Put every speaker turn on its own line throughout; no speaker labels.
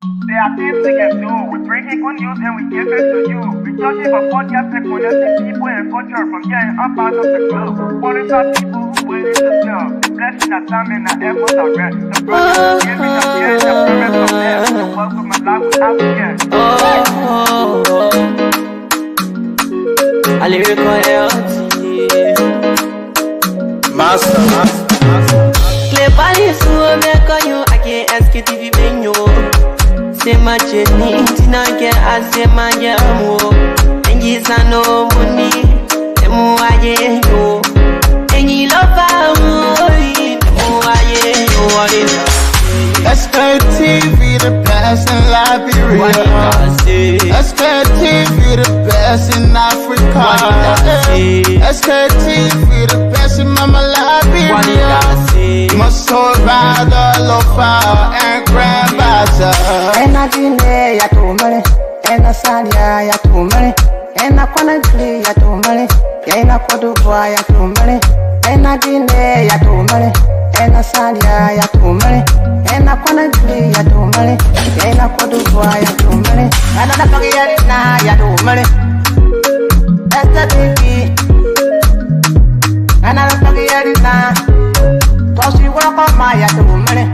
There are things we can do. We bring in good news and we give it to you. We judge it for podcast and connecting people and culture from getting up out of the club. Worried about people who waiting to sell. The blessing that time and the efforts are rest. The brothers giving us the end, the promise of death. The work of my life without fear.
A lyrical health.
Master.
Play body so make you I can't Sktv benyo. Say my journey, tina get I say my jamo. And yes I know money, emu aye yo. And you love emu aye yo.
Sktv, the best in Liberia. Sktv, the best in Africa. Sktv, the best in Mama Liberia. Must hold by the lofa and grandbaza.
And I didn't ya to money, and I sang ya to money, and I couldn't play ya to money, and I could do ya to money, and I didn't ya to money, and I sang ya to money, and I couldn't play ya to money, and I could do ya to money, and I don't get it now ya to money. That's the baby, and I don't get it now. Cause you work on my ya to money.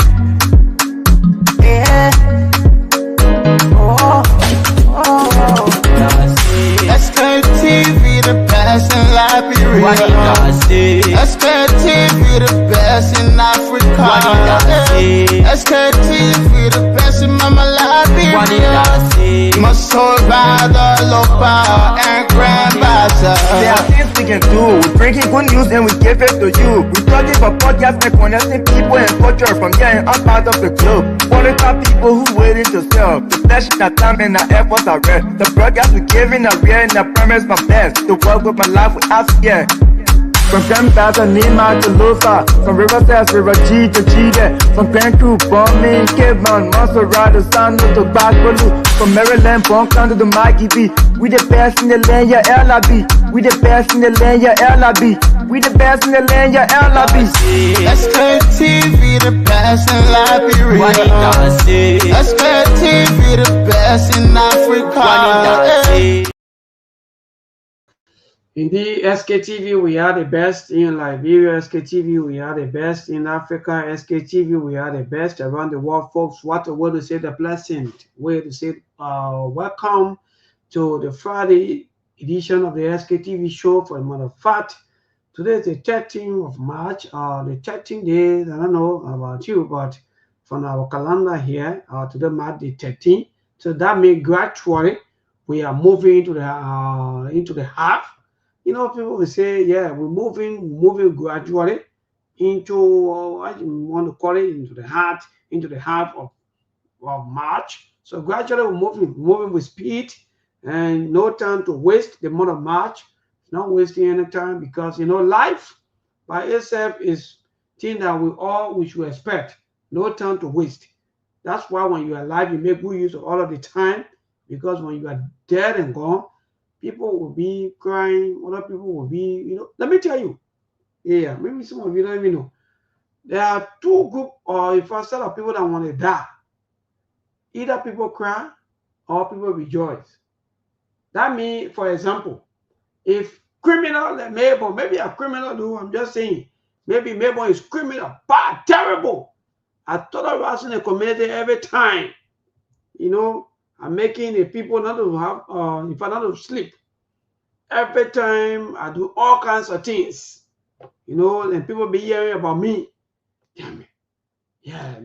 Yeah.
Sktv, the best in Liberia. Sktv, the best in Africa. Sktv, the best in Mama Liberia. Must hold by the lofa and grandbaza.
There are things we can do. We bring in good news and we give it to you. We judge it for podcast and connecting people and culture from getting up out of the club. Worried about people who waiting to sell. The flesh, the time and the efforts are rest. The broadcast we giving a real and the promise from best. To work with my life without fear. From Grandfather Nima to Lufa, from Riverside to Raji to Chide, from Vancouver, Bombing, Kevon, Montserrat to San to Backwalu, from Maryland, Bonkan to the Mikey B. We the best in the land, yeah, LIB. We the best in the land, yeah, LIB. We the best in the land, yeah, LIB.
Sktv, the best in Liberia. Sktv, the best in Africa.
Indeed, Sktv, we are the best in Liberia. Sktv, we are the best in Africa. Sktv, we are the best around the world, folks. What a way to say the blessing. Way to say welcome to the Friday edition of the Sktv show. For a matter of fact, today is the 13th of March, the 13th days. I don't know about you, but from our calendar here, today marks the 13th. So that means gradually we are moving into the half. You know, people will say, yeah, we're moving gradually into what you want to call it, into the half of March. So gradually we're moving with speed and no time to waste. The month of March, not wasting any time, because you know life by itself is thing that we should expect. No time to waste. That's why when you are alive, you make good use of all of the time, because when you are dead and gone, people will be crying, other people will be, you know. Let me tell you, yeah, maybe some of you don't even know. There are two groups, or if I set of people that want to die. Either people cry or people rejoice. That means, for example, if criminal, maybe a criminal do, I'm just saying, maybe Mabel is criminal, bad, terrible. I thought I was in the community every time, you know. I'm making the people not to have, if I not to sleep. Every time I do all kinds of things, you know, and people be hearing about me. Damn it. Yeah,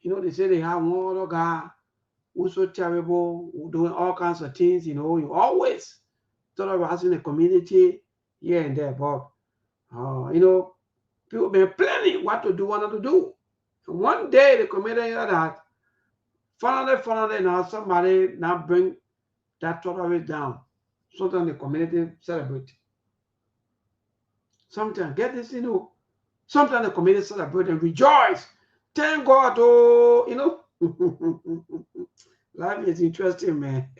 you know, they say they have one other guy who's so terrible, who doing all kinds of things, you know. You always thought I was in the community here and there, but, you know, people been planning what to do, what not to do. And one day the community heard that, finally, now somebody now bring that tolerance down. Sometimes the community celebrate. Sometimes, get this, you know, sometimes the community celebrate and rejoice. Thank God, oh, you know. Life is interesting, man.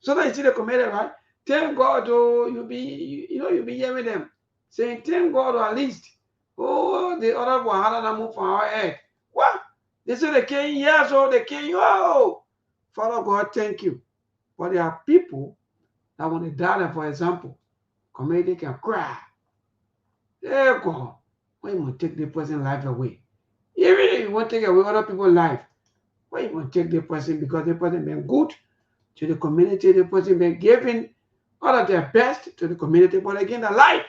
Sometimes you see the community, right? Thank God, oh, you'll be hearing them saying, thank God, or at least, oh, the other Wahala that move from our head. What? They say they kill you, yes, oh, they kill you. Oh, Father God, thank you. But there are people that when they die, for example, community can cry. Hey God, why you want to take the person's life away? Even if you want to take away other people's life, why you want to take the person because the person been good to the community, the person been giving all of their best to the community, but again, the life.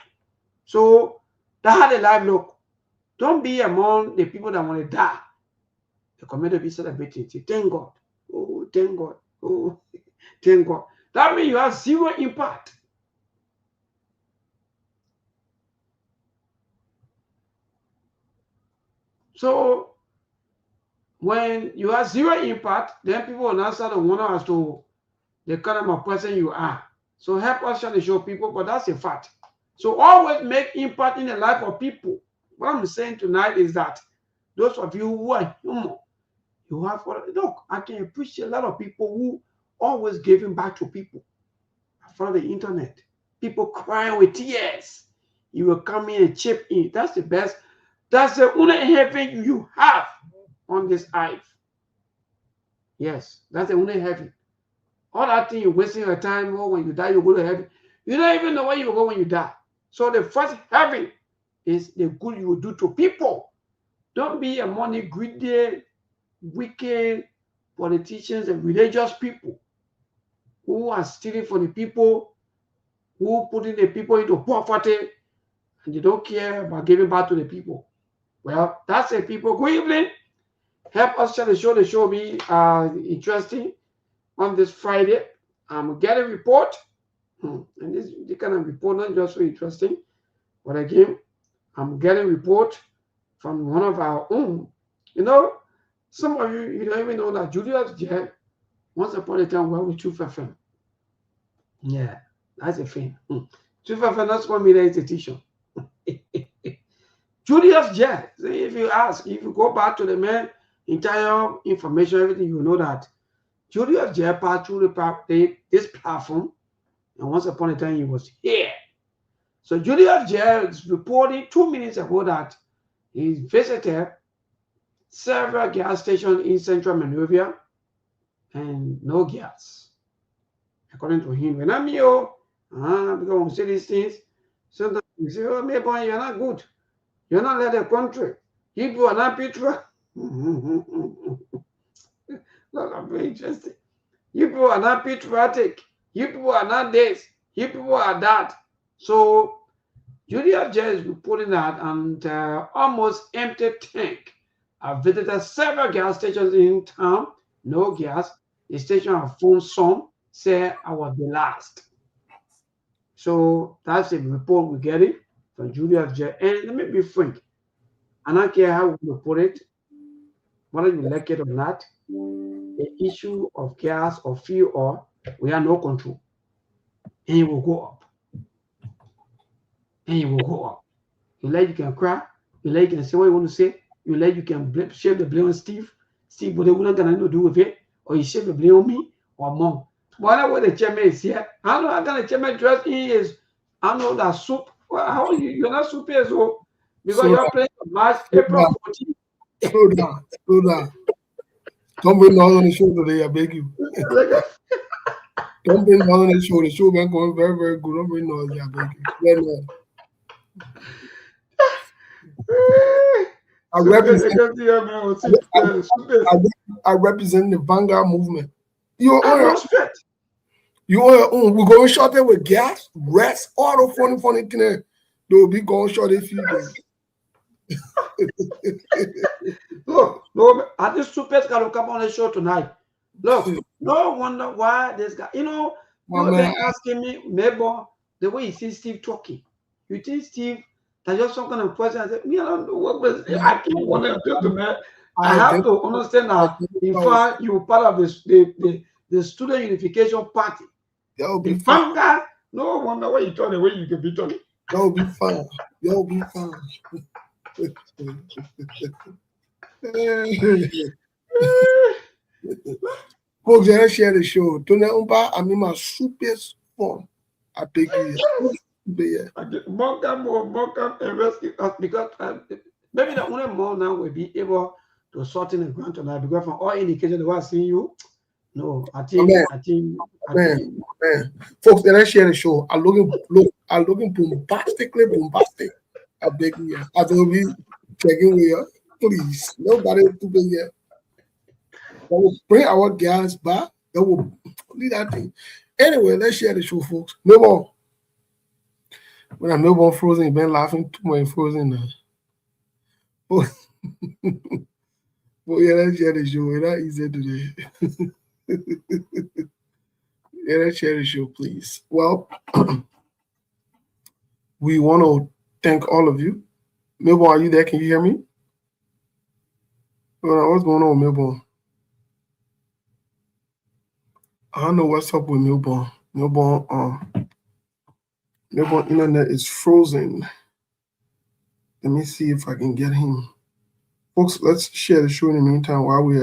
So that's how the life look. Don't be among the people that want to die. The community be celebrating. Say, thank God. Oh, thank God. Oh, thank God. That means you have zero impact. So when you have zero impact, then people will now start to wonder as to the kind of person you are. So help us try to show people, but that's a fact. So always make impact in the life of people. What I'm saying tonight is that those of you who are human, you have, look, I can appreciate a lot of people who always giving back to people. From the internet, people crying with tears. You will come in and chip in. That's the best. That's the only heaven you have on this earth. Yes, that's the only heaven. All that thing you're wasting your time, or when you die, you go to heaven. You don't even know where you go when you die. So the first heaven is the good you will do to people. Don't be a money greedy, wicked politicians and religious people who are stealing from the people, who putting the people into poverty, and they don't care about giving back to the people. Well, that's it, people. Good evening. Help us try to show the show be interesting on this Friday. I'm getting a report, and this kind of report not just so interesting, but again, I'm getting a report from one of our own. You know, some of you don't even know that Julius Jet once upon a time went with Truth FM. Yeah, that's a thing. Truth FM, that's 1 million institution. Julius Jet, if you ask, if you go back to the man, entire information, everything, you know that Julius Jet passed through this platform, and once upon a time he was here. So Julius Jet is reporting 2 minutes ago that he visited several gas stations in Central Monrovia and no gas. According to him, when I'm here, because we say these things, sometimes you say, oh, maybe you're not good. You're not let the country. People are not Petra. Look, I'm very interested. You people are not patriotic. You people are not this. You people are that. So Julia J is reporting that and almost empty tank. I visited several gas stations in town. No gas. The station I phoned some say I was the last. So that's a report we're getting from Julia J. And let me be frank. I don't care how we report it, whether you like it or not. The issue of gas or fuel oil, we have no control. And it will go up. And it will go up. You like you can cry. You like you can say what you want to say. You like you can share the blame on Steve. Steve, but they wouldn't gonna do with it. Or you share the blame on me or mom. But I know what the chairman is here. I know how kind of chairman dress he is. I know that soup. Well, how you're not soup as well because you're playing March, April 14th.
Slow down. Slow down. Don't bring all on the show today, I beg you. Don't bring all on the show. The show been going very, very good. Don't bring all, I beg you. I represent the Vanguard movement. You own your own. We're going short there with gas, rest, all the funny things. They'll be going short if you do.
Look, no, I think Super gotta come on the show tonight. Look, no wonder why this guy, you've been asking me, maybe the way you see Steve talking, you think Steve that's just some kind of person. I said, I don't know what was I can't want to tell the man. I have to understand that in fact you were part of the student unification party.
That would be fun.
No wonder why you talk the way you can be talking.
That would be fun. That would be fun. Folks, let's share the show. Don't I mean my super fun. I take you.
More come and rescue us because maybe the only more now will be able to sorting the ground tonight, because from all indications they were seeing you. No, I think,
man. Folks, let's share the show. I'm looking bombastically bombastic. I beg you, I don't be checking with you. Please, nobody to be here. That will bring our guys back. That will lead that thing. Anyway, let's share the show, folks. No more. When I'm no more frozen, you've been laughing too much frozen now. Oh, yeah, let's share the show. It's not easy today. Yeah, let's share the show, please. Well, we want to thank all of you. Milborn, are you there? Can you hear me? What's going on with Milborn? I don't know what's up with Milborn. Milborn internet is frozen. Let me see if I can get him. Folks, let's share the show in the meantime while we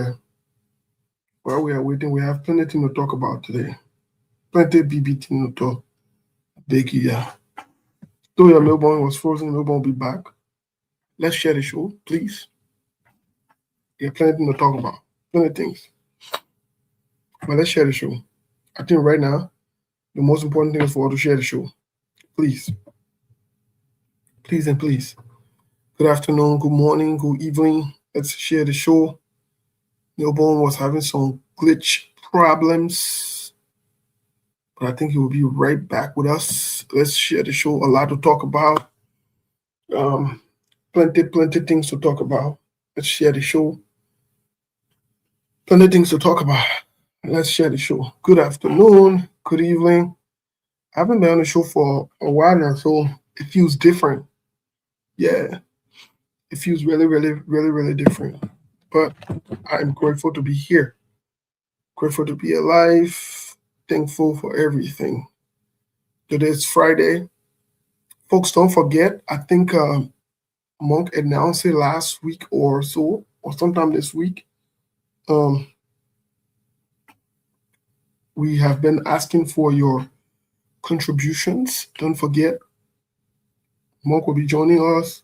are waiting. We have plenty to talk about today. Plenty BBT to talk. Big yeah. Though your Milborn was frozen, Milborn will be back. Let's share the show, please. There's plenty to talk about. Plenty of things. But let's share the show. I think right now, the most important thing is for all to share the show. Please. Please and please. Good afternoon, good morning, good evening. Let's share the show. Milborn was having some glitch problems, but I think he will be right back with us. Let's share the show. A lot to talk about. Plenty things to talk about. Let's share the show. Plenty of things to talk about. Let's share the show. Good afternoon, good evening. I haven't been on the show for a while now, so it feels different. Yeah, it feels really different. But I'm grateful to be here. Grateful to be alive. Thankful for everything. Today's Friday. Folks, don't forget, I think Monk announced it last week or so, or sometime this week. We have been asking for your contributions. Don't forget, Monk will be joining us.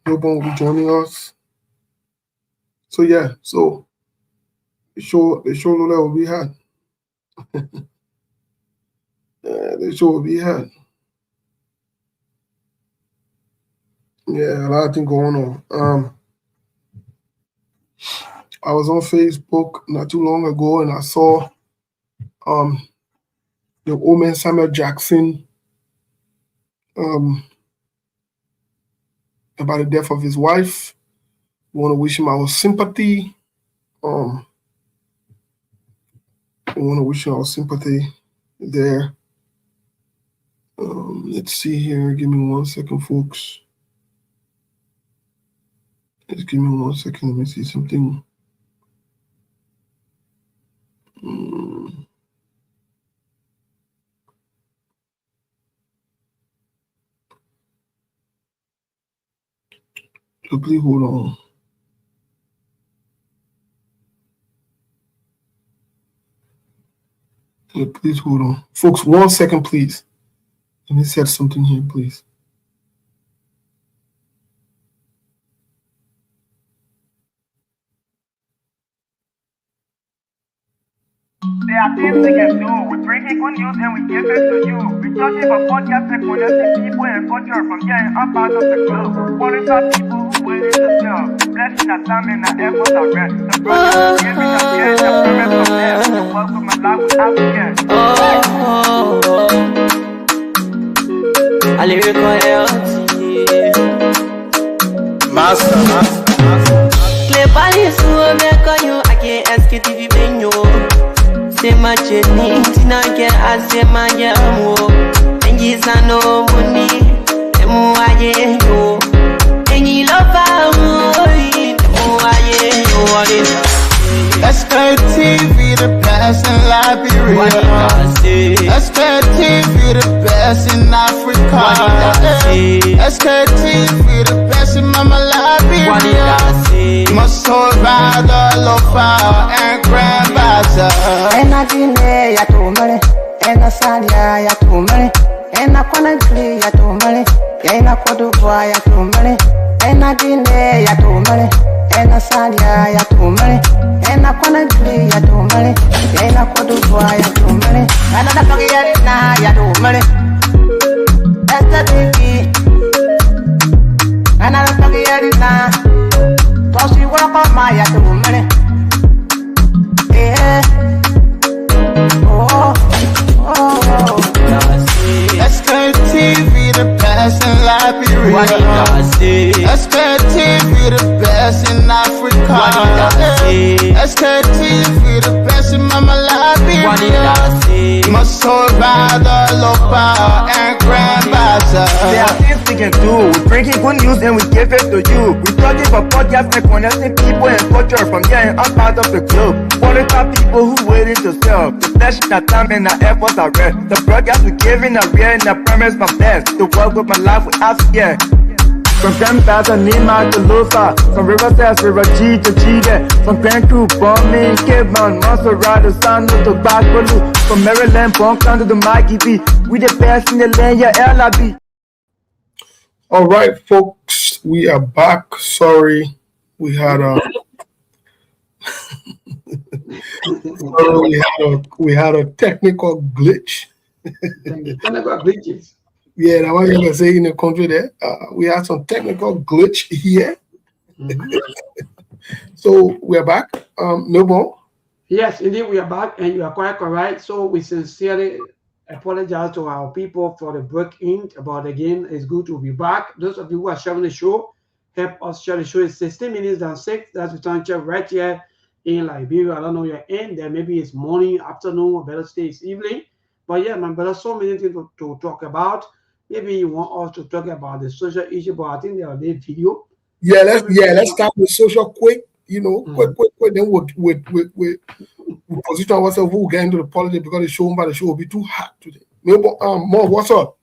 Milborn will be joining us. So yeah, so the show will be had. The show will be had. Yeah, a lot of things going on. I was on Facebook not too long ago and I saw the old man Samuel Jackson about the death of his wife. We want to wish him our sympathy. We want to wish him our sympathy there. Let's see here. Give me 1 second, folks. Just give me 1 second. Let me see something. So please hold on. Yeah, please hold on. Folks, 1 second, please. Let me set something here, please.
There are things we can do. We bring in good news and we give it to you. We searching for podcasts and connecting people and culture from here and up out of the club. Calling out people who willing to sell. Blessing that time and that effort are rest. The brothers giving us here and the parents from there. So welcome my life with African.
I lyrical
Master.
Clay Paris, who make on you, I can't Sktv-Lib. Say my journey, Tina get I say my jamo. And yes, I know money, and more I go. And you love
Sktv, the best in Liberia. Sktv, the best in Africa. Sktv, the best in Mama Liberia. Must hold by the lofa and grandfather.
Ena Guinea ya tumale, ena Somalia ya tumale, ena Conakry ya tumale, ena Cote d'Ivoire ya tumale, ena Guinea ya tumale, ena Somalia ya tumale, ena Conakry ya tumale, ena Cote d'Ivoire ya tumale, ena Nigeria ya tumale, STV, ena Nigeria, tosi wako maya tumale,
Sktv, the best in Liberia. Sktv, the best in Africa. Sktv, the best in Mama Liberia. Must hold by the local and grand bazaar.
There are things we can do. We bring in good news and we give it to you. We talking for podcasts and connecting people and culture from here and outside of the globe. Qualified people who waiting to sell. The flesh, the time, and the efforts are rest. The broadcast we giving are real and the promise my best. To work with my life without fear. From Grandfather Nima to Lufa, from Riverside, River G to Chile, from Grand Crew, Bombay, Cape Mount, Montserrat, San to Bacalu, from Maryland, Bonk to the Mikey B. We the best in the land, yeah, LIB.
All right, folks, we are back. Sorry, we had a we had a technical glitch.
Technical glitches.
Yeah, that was gonna say in the country there. We had some technical glitch here. So we're back. No more.
Yes, indeed, we are back, and you are quite correct. So we sincerely apologize to our people for the break-in. But again, it's good to be back. Those of you who are sharing the show, help us share the show. It's 16 minutes than 6. That's the time check right here in Liberia. I don't know you're in there. Maybe it's morning, afternoon, or better say it's evening. But yeah, man, but there's so many things to talk about. Maybe you want us to talk about the social issue, but I think there are this video.
Yeah, let's start with social quick. You know, quick. Then we position ourselves. We'll get into the politics because the show will be too hot today. More, what's up?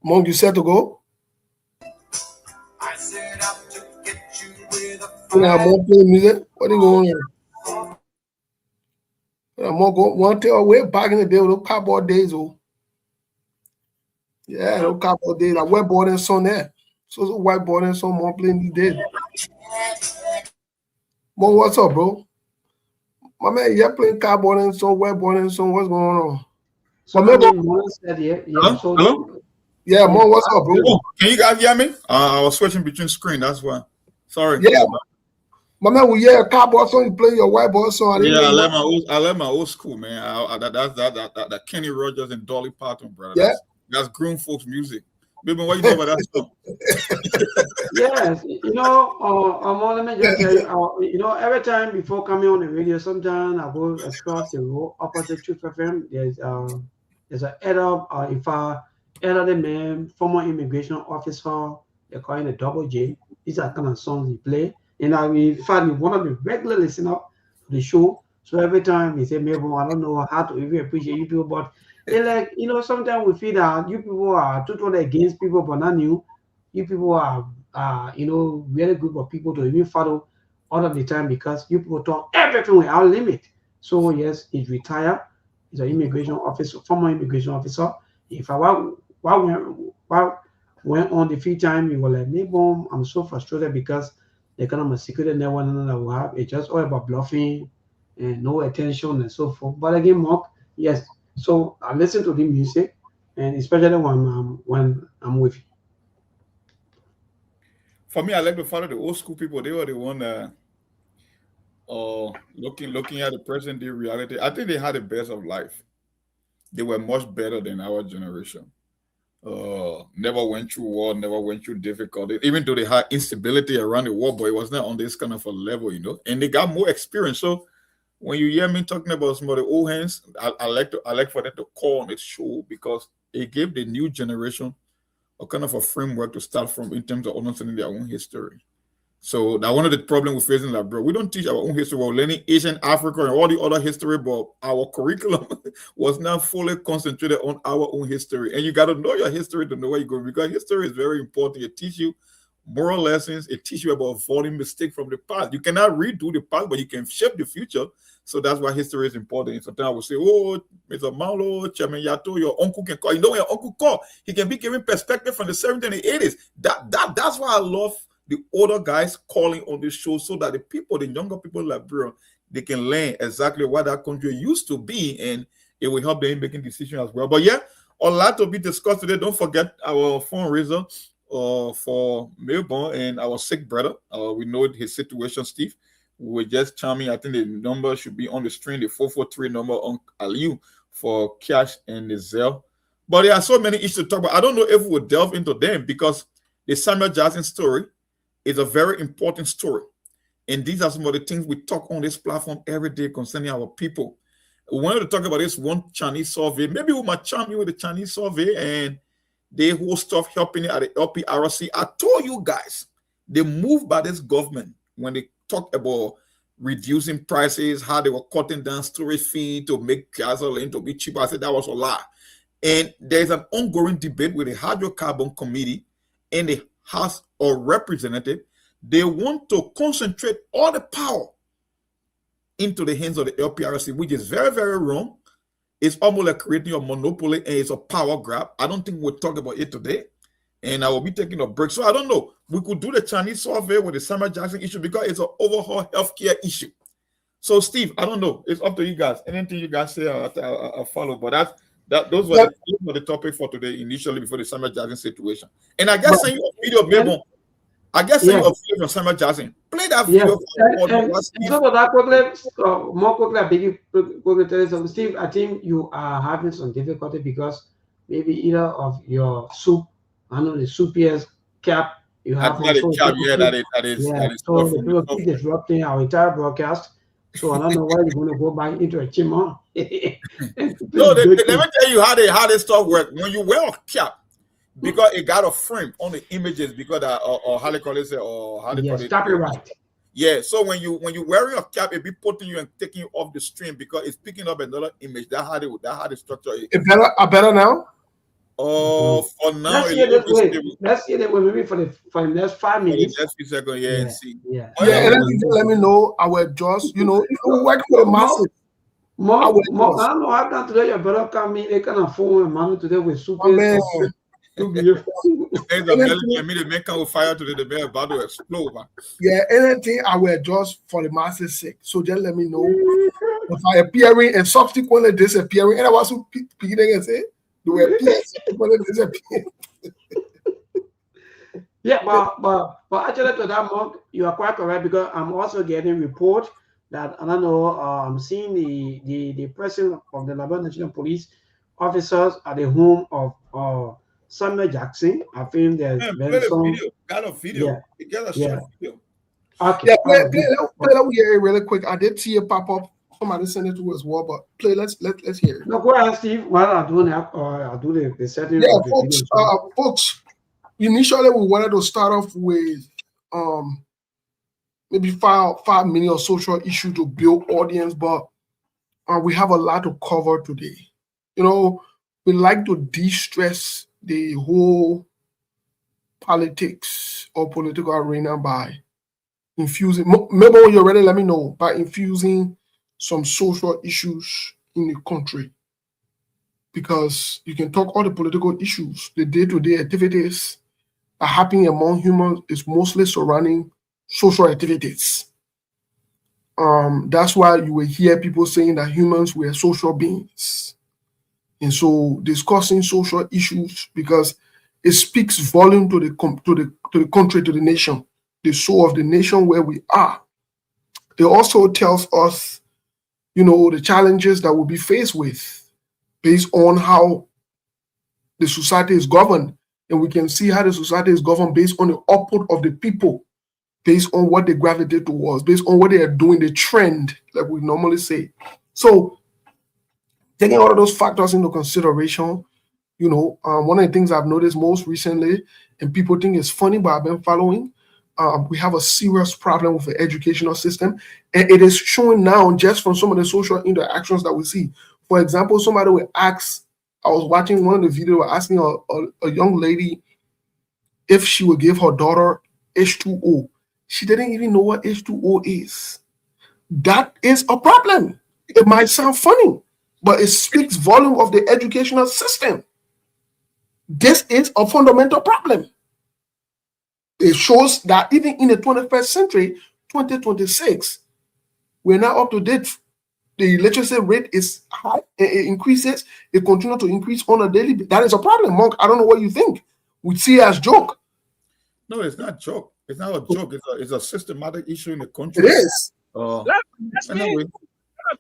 Monk, you set to go? I set out to get you with a more playing music. What are you going on? I'm gonna go one tell way back in the day with those cardboard days, oh. Yeah, those cardboard days. I whiteboard and son there. So it's a whiteboard and son more playing these days. Mo, what's up, bro? My man, you're playing cardboard and son, whiteboard and son. What's going on?
Hello?
Yeah, Mo, what's up, bro?
Oh, can you guys hear me? I was switching between screen, that's why. Sorry.
Yeah. My man, we hear a cardboard song, you play your whiteboard song.
Yeah, I left my old school, man. That Kenny Rogers and Dolly Parton, brother.
Yeah.
That's grown folks music. Baby, what you know about that song?
Yes, let me just tell you, every time before coming on the radio, sometimes I go across the road opposite Truth FM. There's an elderly man, former immigration officer. They're calling a double J. These are kind of songs he play. And in fact, one of the regular listeners to the show. So every time he say, Mabel, I don't know how to even appreciate you people, but they like, sometimes we feel that you people are totally against people, but not you. You people are, really good for people to even follow all of the time because you people talk everything without limit. So yes, he's retired. He's an immigration officer, former immigration officer. If I went on the free time, he was like, Mabel, I'm so frustrated because the kind of security network that we have, it's just all about bluffing and no attention and so forth. But again, Mark, yes. So I listen to the music, and especially when I'm with you.
For me, I like to follow the old school people. They were the one looking at the present day reality. I think they had the best of life. They were much better than our generation. Never went through war, never went through difficulty, even though they had instability around the world, but it was not on this kind of a level, and they got more experience. So when you hear me talking about some of the old hands, I like for them to call on the show because it gave the new generation a kind of a framework to start from in terms of understanding their own history. So that one of the problems we're facing, like, bro, we don't teach our own history. We're learning Asian, Africa, and all the other history, but our curriculum was not fully concentrated on our own history. And you got to know your history to know where you're going, because history is very important. It teaches you moral lessons. It teaches you about avoiding mistakes from the past. You cannot redo the past, but you can shape the future. So that's why history is important. Sometimes I will say, oh, Mr. Malo, Chairman Yato, your uncle can call. You know when your uncle call, he can be giving perspective from the 70s and the 80s. That's why I love the older guys calling on this show, so that the people, the younger people in Liberia, they can learn exactly what that country used to be, and it will help them in making decisions as well. But yeah, a lot to be discussed today. Don't forget our fundraiser for Melbourne and our sick brother. We know his situation, Steve. We're just chiming. I think the number should be on the screen, the 443 number on Aliu for cash and the Zelle. But there are so many issues to talk about. I don't know if we will delve into them, because the Samuel Jackson story is a very important story. And these are some of the things we talk on this platform every day concerning our people. We wanted to talk about this one Chinese survey. Maybe we might chime you with the Chinese survey and the whole stuff happening at the LPRC. I told you guys, the move by this government when they talked about reducing prices, how they were cutting down storage fee to make gasoline to be cheaper. I said that was a lie. And there's an ongoing debate with the Hydrocarbon Committee in the House of Representatives. They want to concentrate all the power into the hands of the LPRC, which is very, very wrong. It's almost like creating a monopoly, and it's a power grab. I don't think we'll talk about it today. And I will be taking a break. So I don't know. We could do the Chinese survey with the Samuel Jackson issue, because it's an overall healthcare issue. So Steve, I don't know. It's up to you guys. Anything you guys say, I'll follow. But those were the topic for today initially, before the Samuel Jackson situation. And I guess send you a video, Melbourne. I guess send you a video from Samuel Jackson. Play that video.
So that quickly, more quickly, I beg you quickly tell you something. Steve, I think you are having some difficulty because maybe either of your soup, I know the soupiest cap you have.
That is.
So the people keep disrupting our entire broadcast. So I don't know why you're going to go back into a chimon.
No, let me tell you how this stuff works. When you wear a cap, because it got a frame on the images, because or how they call it, or how they call it.
Copyright.
Yeah, so when you wearing a cap, it be putting you and taking you off the stream, because it's picking up another image. That's how they structure it.
It better now.
Oh, for now,
let's hear that maybe for the next 5 minutes.
The next few seconds, and see.
Yeah, and then let me know. I will just, if you work for the masses.
I don't know how come today your brother come in, they can afford money today with super.
The man come with fire today, the man about to explode, man.
Yeah, anything I will adjust for the masses' sake. So just let me know if I appearing and subsequently disappearing. And I was beginning and say, do we appear subsequently disappearing?
Yeah, but actually to that mark, you are quite correct, because I'm also getting report that I don't know. I'm seeing the president of the Liberia National Police officers at the home of Samuel Jackson. I think there's some
video. Got a video.
Yeah.
Got a short video.
Okay. Yeah, play that here really quick. I did see it pop up. Somebody sent it to us as well, but play. Let's hear it.
No, go ahead, Steve. While I'm doing that, I'll do the setting.
Yeah, folks. Initially, we wanted to start off with maybe five minutes of social issue to build audience, but we have a lot to cover today. We like to de-stress the whole politics or political arena by infusing, maybe when you're ready, let me know, by infusing some social issues in the country. Because you can talk all the political issues, the day-to-day activities that happening among humans is mostly surrounding social activities. That's why you will hear people saying that humans were social beings. And so discussing social issues, because it speaks volume to the country, to the nation, the soul of the nation where we are. It also tells us, the challenges that we'll be faced with based on how the society is governed. And we can see how the society is governed based on the output of the people, based on what they gravitate towards, based on what they are doing, the trend, like we normally say. So taking all of those factors into consideration, one of the things I've noticed most recently, and people think it's funny, but I've been following, we have a serious problem with the educational system. And it is showing now just from some of the social interactions that we see. For example, somebody will ask, I was watching one of the videos asking a young lady if she would give her daughter H2O. She didn't even know what H2O is. That is a problem. It might sound funny, but it speaks volume of the educational system. This is a fundamental problem. It shows that even in the 21st century, 2026, we're now up to date. The literacy rate is high, it increases, it continues to increase on a daily basis. That is a problem, Monk. I don't know what you think. We see it as joke.
No, it's not joke. It's not a joke. It's a systematic issue in the country.
It is.
That's me.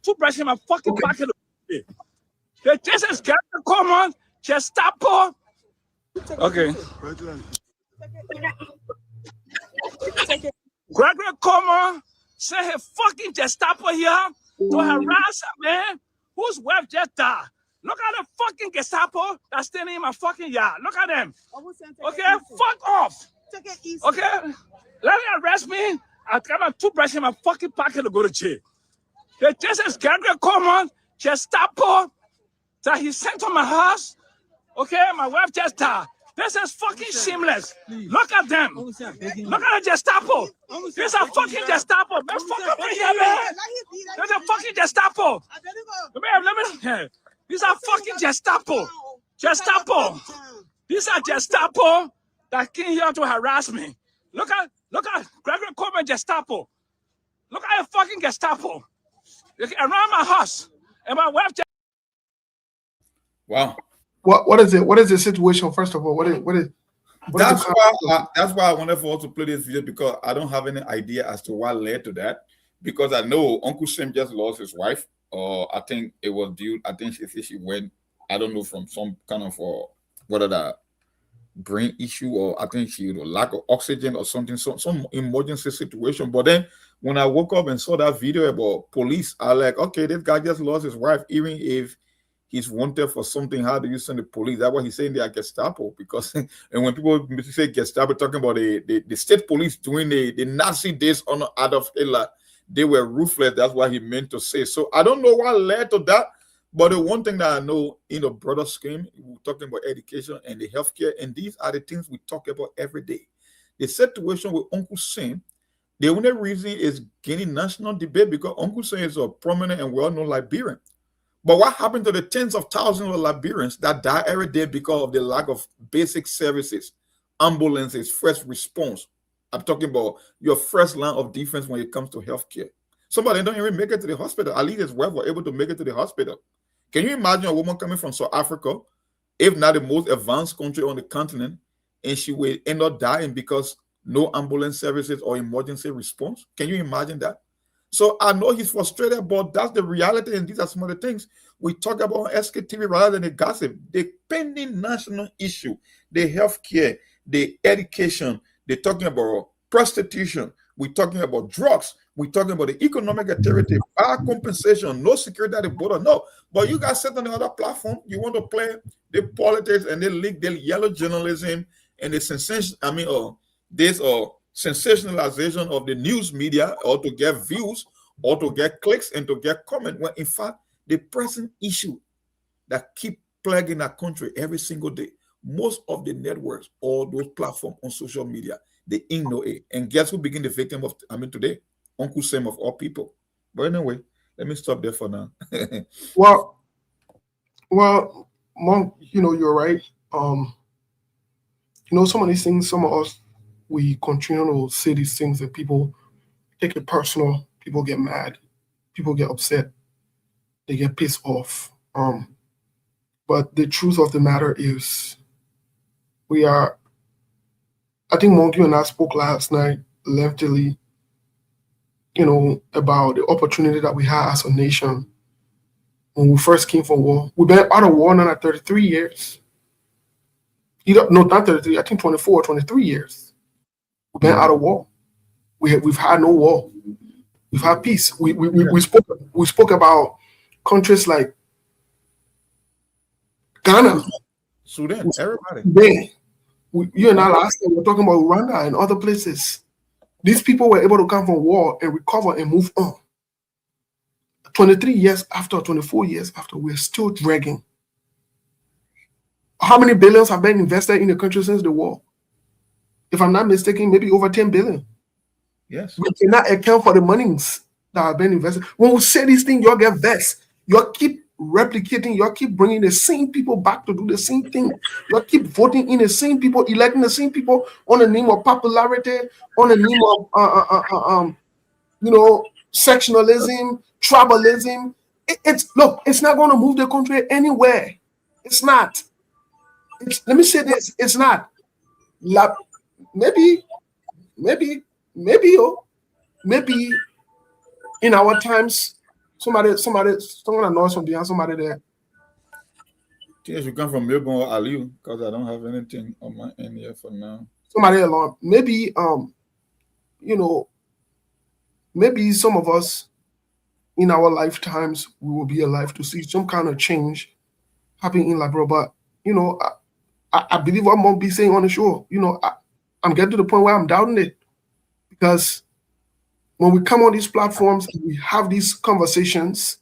Toothbrush in my fucking pocket. This is Captain Coleman, Gestapo. Okay. Gregory Coleman sent his fucking Gestapo here to harass a man whose wife just died. Look at the fucking Gestapo that's standing in my fucking yard. Look at them. Okay, fuck off. Okay, let me arrest me. I got my toothbrush in my fucking pocket to go to jail. This is Gregory Coleman, Gestapo, that he sent to my house. Okay, my wife just died. This is fucking shameless. Look at them. Look at the Gestapo. These are fucking Gestapo. Man, fuck up in here, man. These are fucking Gestapo. These are fucking Gestapo. Gestapo. These are Gestapo that came here to harass me. Look at Gregory Coleman Gestapo. Look at the fucking Gestapo. Around my house. And my wife just...
Wow.
What is it? What is the situation? First of all,
That's why I wanted for us to play this video, because I don't have any idea as to what led to that. Because I know Uncle Sam just lost his wife, or I think it was due. I think she went, I don't know, from some kind of whether that brain issue, or I think she lack of oxygen or something, some emergency situation. But then when I woke up and saw that video about police, I like, okay, this guy just lost his wife, even if he's wanted for something. How do you send the police? That's what he's saying. They are Gestapo, because and when people say Gestapo, talking about the state police during the Nazi days under Adolf Hitler, they were ruthless. That's what he meant to say. So I don't know what led to that, but the one thing that I know in the broader scheme, we're talking about education and the healthcare, and these are the things we talk about every day. The situation with Uncle Sam, the only reason is gaining national debate because Uncle Sam is a prominent and well-known Liberian. But what happened to the tens of thousands of Liberians that die every day because of the lack of basic services, ambulances, first response? I'm talking about your first line of defense when it comes to healthcare. Somebody don't even make it to the hospital. At least his wife were able to make it to the hospital. Can you imagine a woman coming from South Africa, if not the most advanced country on the continent, and she will end up dying because no ambulance services or emergency response? Can you imagine that? So I know he's frustrated, but that's the reality, and these are some of the things we talk about on Sktv rather than the gossip. The pending national issue, the healthcare, the education, they're talking about prostitution, we're talking about drugs, we're talking about the economic activity, bar compensation, no security at the border, no. But you guys sit on the other platform, you want to play the politics and they leak the yellow journalism and the sensation, this sensationalization of the news media, or to get views, or to get clicks, and to get comment, when in fact the present issue that keep plaguing our country every single day, most of the networks or those platforms on social media, they ignore it. And guess who became the victim of today? Uncle Sam of all people. But anyway, let me stop there for now.
well, Monk, you're right. Some of these things, some of us, we continue to say these things and people take it personal. People get mad. People get upset. They get pissed off. But the truth of the matter is I think Monk, you and I spoke last night lengthily, about the opportunity that we had as a nation when we first came from war. We've been out of war now 33 years. Not 33, I think 24 or 23 years. We've been out of war. We've had no war. We've had peace. We spoke about countries like Ghana,
Sudan, everybody.
You and I last time we were talking about Rwanda and other places. These people were able to come from war and recover and move on. 23 years after, 24 years after, we're still dragging. How many billions have been invested in the country since the war? if I'm not mistaken, maybe over 10 billion.
Yes.
We cannot account for the monies that have been invested. When we say these things, y'all get vexed. Y'all keep replicating, y'all keep bringing the same people back to do the same thing. Y'all keep voting in the same people, electing the same people on the name of popularity, on the name of sectionalism, tribalism. It's not going to move the country anywhere. It's not. Let me say this. It's not. Maybe in our times, someone knows from behind somebody there.
Yes, you come from Melbourne or Aliu, because I don't have anything on my end here for now.
Somebody along. Maybe maybe some of us in our lifetimes we will be alive to see some kind of change happen in Liberia. But I believe what I'm gonna be saying on the show. I'm getting to the point where I'm doubting it, because when we come on these platforms and we have these conversations,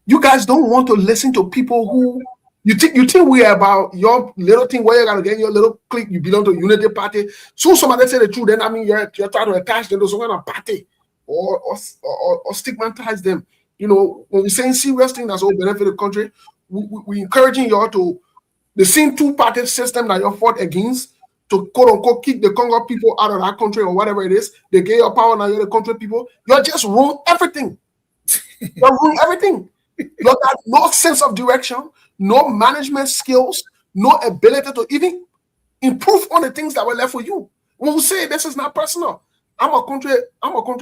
you guys don't want to listen to people who you think we are about your little thing where you're gonna get your little clique, you belong to Unity Party. So somebody say the truth, then I mean you're trying to attach them to some kind of party or stigmatize them. When we're saying serious things that's all benefit the country, we encouraging y'all to the same two-party system that you fought against to quote unquote kick the Congo people out of that country or whatever it is. They get your power, now you're the country people. You're just ruin everything. You're ruin everything. You got no sense of direction, no management skills, no ability to even improve on the things that were left for you. When we say this is not personal, I'm a country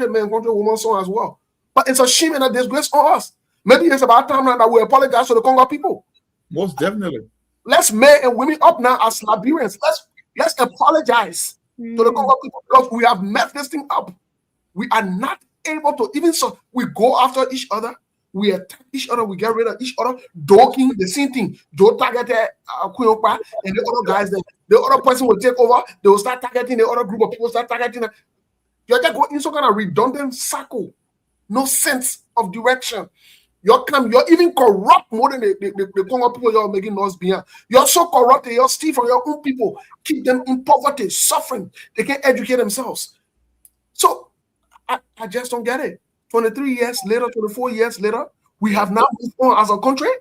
man, country woman, son as well. But it's a shame and a disgrace on us. Maybe it's about time now that we apologize to the Congo people.
Most definitely.
Let's men and women up now as Liberians. Let's apologize to the Congo people, because we have messed this thing up. We are not able to even so we go after each other, we attack each other, we get rid of each other, doking the same thing. Joe targeted Kuyopa and the other guys, the other person will take over, they will start targeting the other group of people, start targeting. You're just going in some kind of redundant circle, no sense of direction. You're even corrupt more than the Congo people you're making noise behind. You're so corrupt, you're stealing from your own people, keep them in poverty, suffering. They can't educate themselves. So I just don't get it. 23 years later, 24 years later, we have not moved on as a country.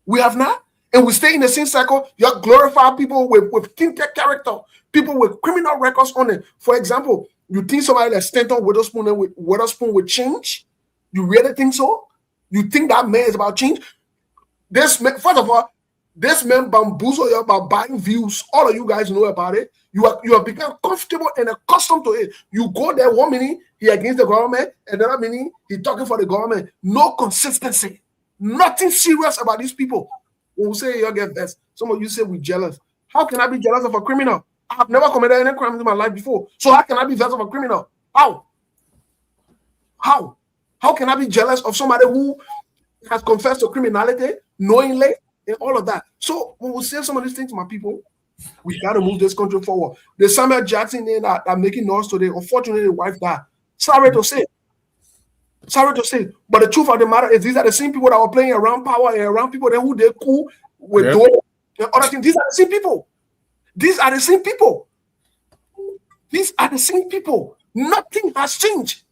We have not. And we stay in the same cycle. You glorify people with tinted character, people with criminal records on it. For example, you think somebody like Stanton Witherspoon would change? You really think so? You think that man is about change? This man, first of all, this man bamboozled you about buying views. All of you guys know about it. You have become comfortable and accustomed to it. You go there 1 minute, he against the government, and another minute, he talking for the government. No consistency. Nothing serious about these people. When we say you get vexed, some of you say we're jealous. How can I be jealous of a criminal? I've never committed any crimes in my life before. So how can I be jealous of a criminal? How? How can I be jealous of somebody who has confessed to criminality knowingly and all of that? So when we say some of these things, my people, we got to move this country forward. The Samuel Jackson that are making noise today, unfortunately, the wife died. Sorry to say. But the truth of the matter is these are the same people that were playing around power and around people who they're cool with doing and other things. These are the same people. These are the same people. Nothing has changed.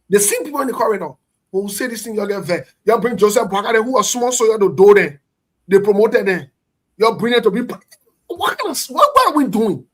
The same people in the corridor. When we say this thing, you'll get vexed. You'll bring Joseph Boakade, who was small, so you to do them. They promoted them. You'll bring it to be. What are we doing?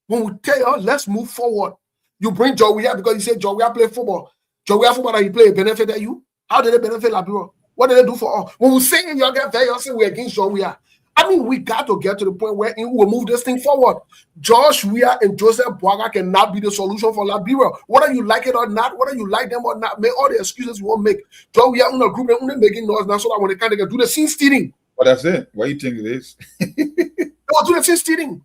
When we tell you, let's move forward, you bring Jowea because you say Jowea play football. Jowea football that you play benefited you. How did it benefit Liberia? What did they do for us? When we say you'll get vexed, you'll say we're against Jowea. I mean, we got to get to the point where we will move this thing forward. Josh Weah and Joseph Boaga cannot be the solution for Liberia. Whether you like it or not, whether you like them or not, make all the excuses you want to make. Josh Weah in a group, they're making noise now so that when they can do the scene stealing.
But that's it. What do you think it is?
They will do the scene stealing.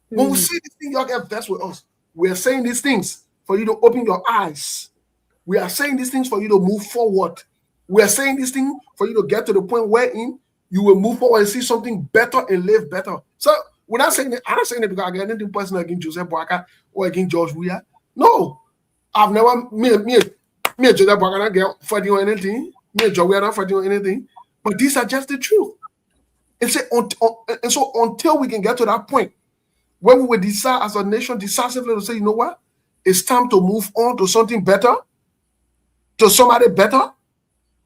When we see this thing, y'all get vexed with us. We are saying these things for you to open your eyes. We are saying these things for you to move forward. We are saying these things for you to get to the point wherein you will move forward and see something better and live better. So we're not saying it. I'm not saying it because I get anything personal against Joseph Boaga or against George Weah. No, I've never me and Joseph Boaga not get fighting on anything. Me and George Weah not fighting on anything. But these are just the truth. And so until we can get to that point when we will decide as a nation decisively to say, you know what, it's time to move on to something better, to somebody better,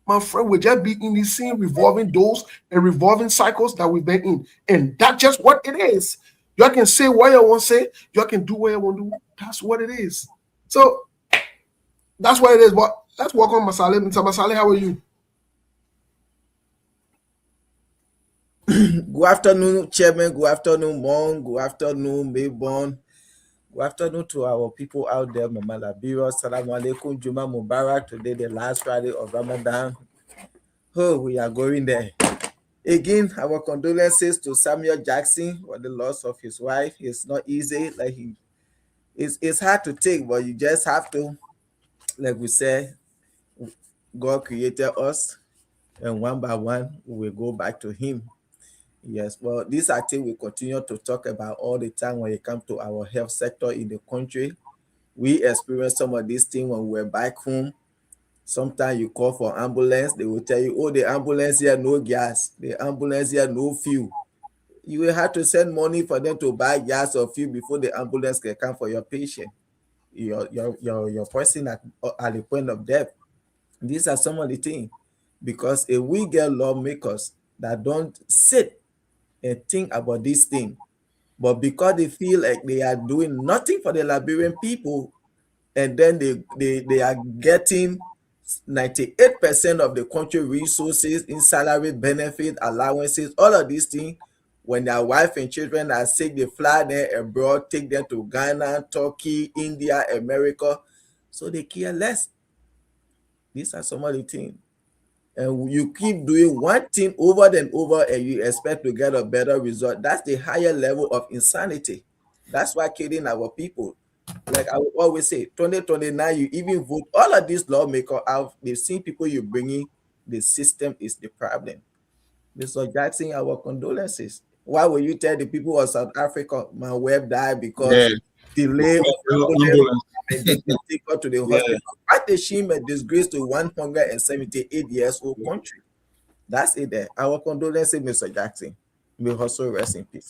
my friend, will just be in the same revolving doors and revolving cycles that we've been in. And that's just what it is. You can say what you want to say, you can do what you want to do. That's what it is. So that's what it is. But let's work on Masale. Mr. Masale, how are you?
Good afternoon, Chairman. Good afternoon, Mon. Good afternoon, Maybon. Good afternoon to our people out there, Mama Labiro. Salam alaikum, Juma Mubarak. Today, the last Friday of Ramadan. Oh, we are going there. Again, our condolences to Samuel Jackson for the loss of his wife. It's not easy. It's hard to take, but you just have to, like we say, God created us, and one by one, we will go back to Him. Yes, well, these are things we continue to talk about all the time when it comes to our health sector in the country. We experience some of these things when we're back home. Sometimes you call for ambulance, they will tell you, oh, the ambulance here no gas, the ambulance here no fuel. You will have to send money for them to buy gas or fuel before the ambulance can come for your patient, your person at the point of death. These are some of the things. Because if we get lawmakers that don't sit and think about this thing, but because they feel like they are doing nothing for the Liberian people, and then they are getting 98% of the country resources in salary, benefit, allowances, all of these things. When their wife and children are sick, they fly there abroad, take them to Ghana, Turkey, India, America. So they care less. These are some of the things. And you keep doing one thing over and over and you expect to get a better result. That's the higher level of insanity. That's why killing our people. Like I will always say, 2029, you even vote all of these lawmakers out. They've seen people you're bringing. The system is the problem. Mr. Jackson, our condolences. Why will you tell the people of South Africa my wife died because delay of ambulance and they can take her to the hospital? What a shame and disgrace to 178 years old country. That's it there. Our condolences, Mr. Jackson. May also rest in peace.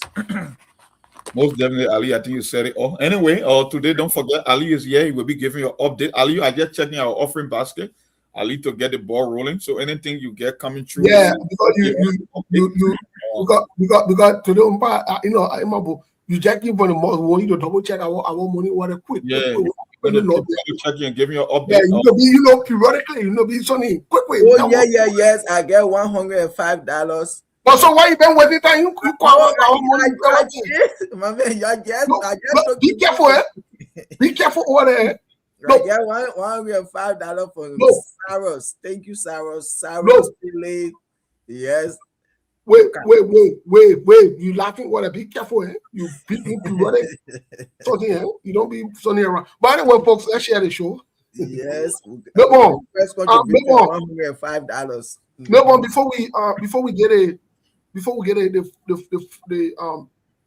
Most definitely, Ali. I think you said it all. Anyway, today, don't forget, Ali is here. He will be giving you an update. Ali, I just checking our offering basket. Ali to get the ball rolling. So anything you get coming through.
Yeah, because today, you just give on the most. We need to double check our money. What a quick.
Yeah. Checking and giving you an update.
Yeah, periodically, be something quick.
Oh yes. I get $105.
But so why you been waiting time? You call our money.
My man,
be careful, eh? Be careful over there.
I get $105 for Saros. Thank you, Saros. Saros, yes.
Wait. You laughing? What? Be careful, eh? You be periodic. Something, eh? You don't be something around. But anyway, folks, let's share the show.
Yes.
$105.
No,
before we get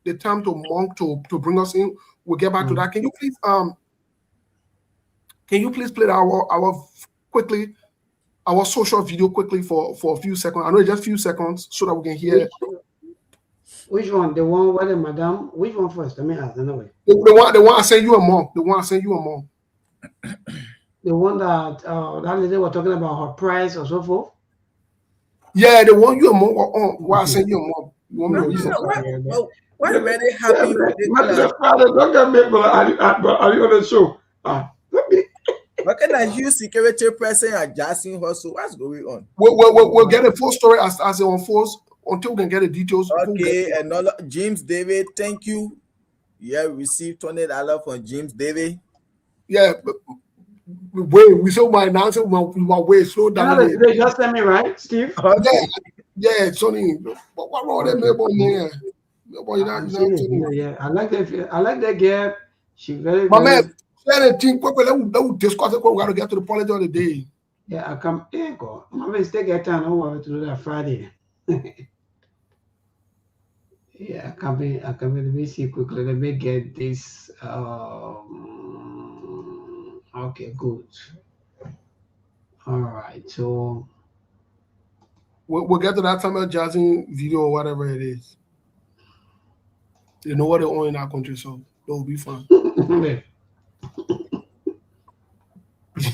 the time to Monk to bring us in, we'll get back to that. Can you please play our social video quickly for a few seconds? I know just a few seconds so that we can hear.
Which one? The one where the madam? Which one first? Let me ask anyway.
The one I sent you a Monk. The one I sent you a Monk.
The one that that lady was talking about her price or so forth.
Yeah, the one you are more on. Why I send you more? You want me to use
we're very happy with it.
Don't get me, but are you on the show?
What kind of huge security person adjusting hustle? What's going on?
We'll get a full story as it unfolds until we can get the details.
Okay, and James David, thank you. Yeah, we received $20 from James David.
Yeah, we saw my announcement. We were way slow down.
They just sent me, right, Steve?
Yeah, Sonny. What wrong with that?
Yeah, I like that girl. She very.
My man, let's discuss it. We got to get to the politics of the day.
Yeah, I come. Go. My man, take your time. I want to do that Friday. Yeah, I come in. Let me see quickly. Let me get this. Okay, good. All right, so
we'll get to that Samuel Jackson video or whatever it is. They know what they own in our country, so they'll be fine.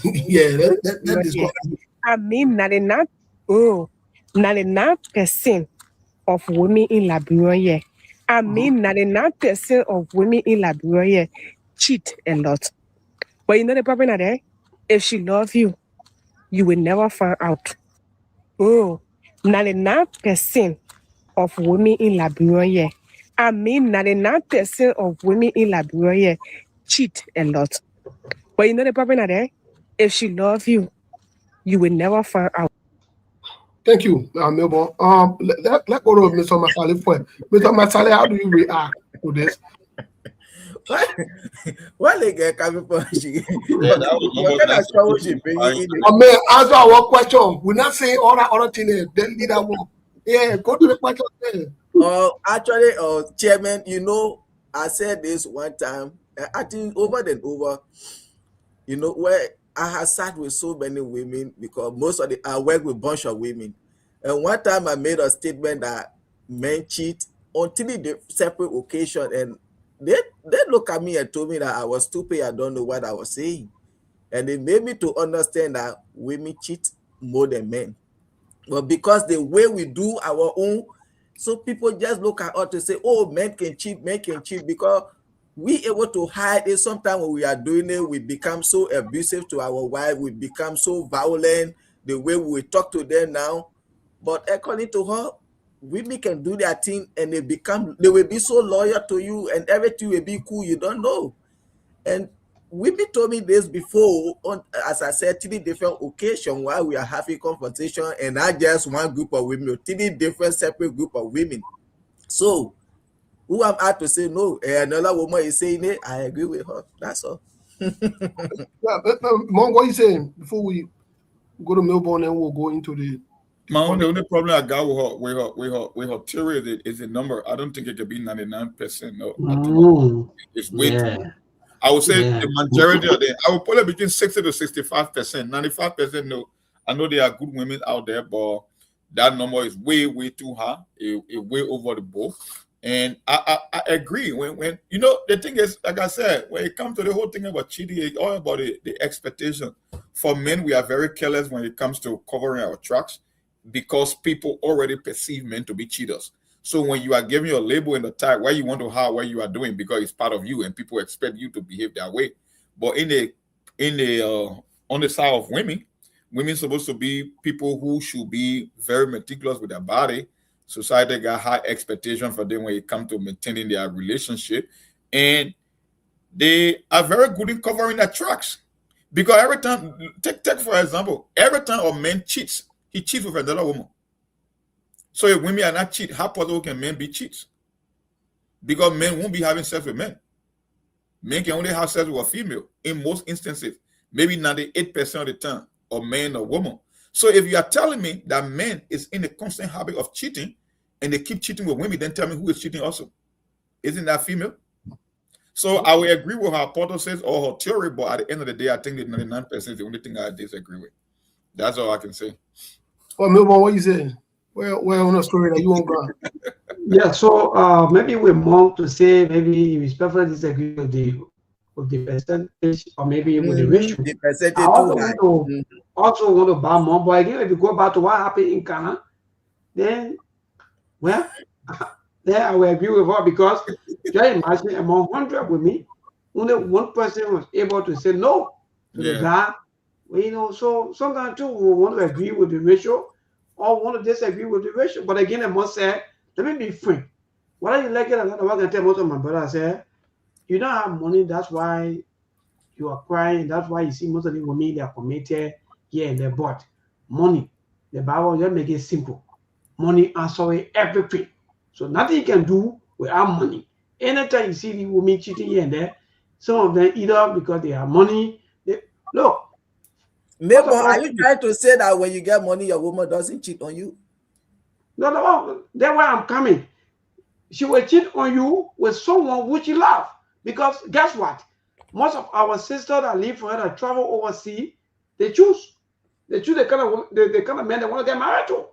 Yeah, that is what
I mean, 99% of women in Liberia. I mean, 99% of women in Liberia cheat a lot. But you know the problem there? If she loves you, you will never find out. 99% of women in Liberia. I mean, 99% of women in Liberia cheat a lot. But you know the problem there? If she loves you, you will never find out.
Thank you, Melbourne. Let go to Mr. Masale first. Mr. Masale, how do you react to this?
What they get coming from?
Answer our question. We're not saying all that other thing. Then lead that one. Yeah, go to the question.
Actually, Chairman, you know, I said this one time. I think over and over. You know, where I have sat with so many women because I work with a bunch of women. And one time I made a statement that men cheat on 3 separate occasions. And they look at me and told me that I was stupid. I don't know what I was saying. And they made me to understand that women cheat more than men. But because the way we do our own, so people just look at us to say, oh, men can cheat because we able to hide it. Sometimes when we are doing it, we become so abusive to our wife, we become so violent the way we talk to them now. But according to her, women can do their thing and they will be so loyal to you and everything will be cool, you don't know. And women told me this before, as I said, 3 different occasions while we are having conversation, and not just one group of women, 3 different separate group of women. So who am I to say no? Another woman is saying it. I agree with her. That's all.
Mom, what are you saying before we go to Melbourne and we'll go into the
only problem I got with her theory is the number. I don't think it could be 99%. No, it's way too much. I would say the majority of them. I would put it between 60 to 65%. 95%. No, I know there are good women out there, but that number is way too high. It way over the board. And I agree. When you know, the thing is, like I said, when it comes to the whole thing about cheating, it's all about the expectation. For men, we are very careless when it comes to covering our tracks because people already perceive men to be cheaters. So when you are giving your label in the tag, why you want to hide what you are doing because it's part of you and people expect you to behave that way. But on the side of women supposed to be people who should be very meticulous with their body. Society got high expectation for them when it comes to maintaining their relationship. And they are very good in covering their tracks. Because every time, take for example, every time a man cheats, he cheats with another woman. So if women are not cheat, how possible can men be cheats? Because men won't be having sex with men. Men can only have sex with a female in most instances, maybe 98% of the time, or man or woman. So if you are telling me that men is in a constant habit of cheating and they keep cheating with women, then tell me who is cheating also. Isn't that female? So I will agree with her Porter says or her theory, but at the end of the day, I think that 99% is the only thing I disagree with. That's all I can say.
Well, Milton, what you saying? Well, on a story that you won't go.
Yeah, so maybe we're more to say maybe you respectfully disagree with the percentage or maybe with the ratio.
The percentage
I also want to buy more, but again, if you go back to what happened in Ghana, then well, then I will agree with her because just imagine among 100 women, only one person was able to say no to the guy. Well, you know, so sometimes too we want to agree with the ratio or want to disagree with the ratio. But again, I must say, let me be frank. Whether you like it or not, I can tell most of my brothers, I say, you don't have money, that's why you are crying. That's why you see most of the women, they are committed here and there. But money, the Bible just make it simple. Money answers everything. So nothing you can do without money. Anytime you see the women cheating here and there, some of them either because they have money. Look.
Maybe are you trying to say that when you get money, your woman doesn't cheat on you?
No, that's why I'm coming. She will cheat on you with someone which you love. Because guess what? Most of our sisters that live for her that travel overseas, they choose the kind of men they want to get married to.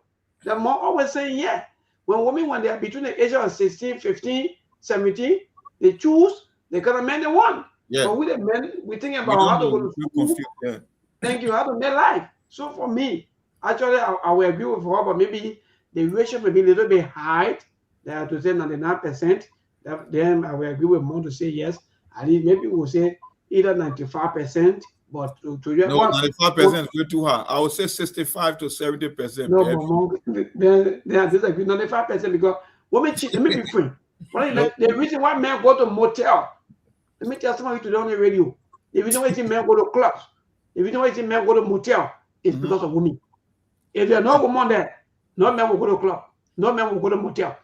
They're more always saying, yeah. When women, when they are between the age of 16, 15, 17, they choose the kind of men they want.
Yeah.
But with the men, we think
We
about
don't
how to
know.
go to
We're
school.
confused. Yeah.
Thank you, how to make life. So for me, actually, I will agree with her, but maybe the ratio may be a little bit high. They have to say 99%. Then I will agree with more to say yes. I think maybe we'll say either 95%, but to
No, 95% is way too high. I would say 65 to 70%.
no, but then I disagree. 95% because women cheat. Let me be free. The reason why men go to motel, let me tell somebody today on the radio. The reason why men go to clubs, the reason why men go to motel is because of women. If there are no women there, no men will go to club, no men will go to motel.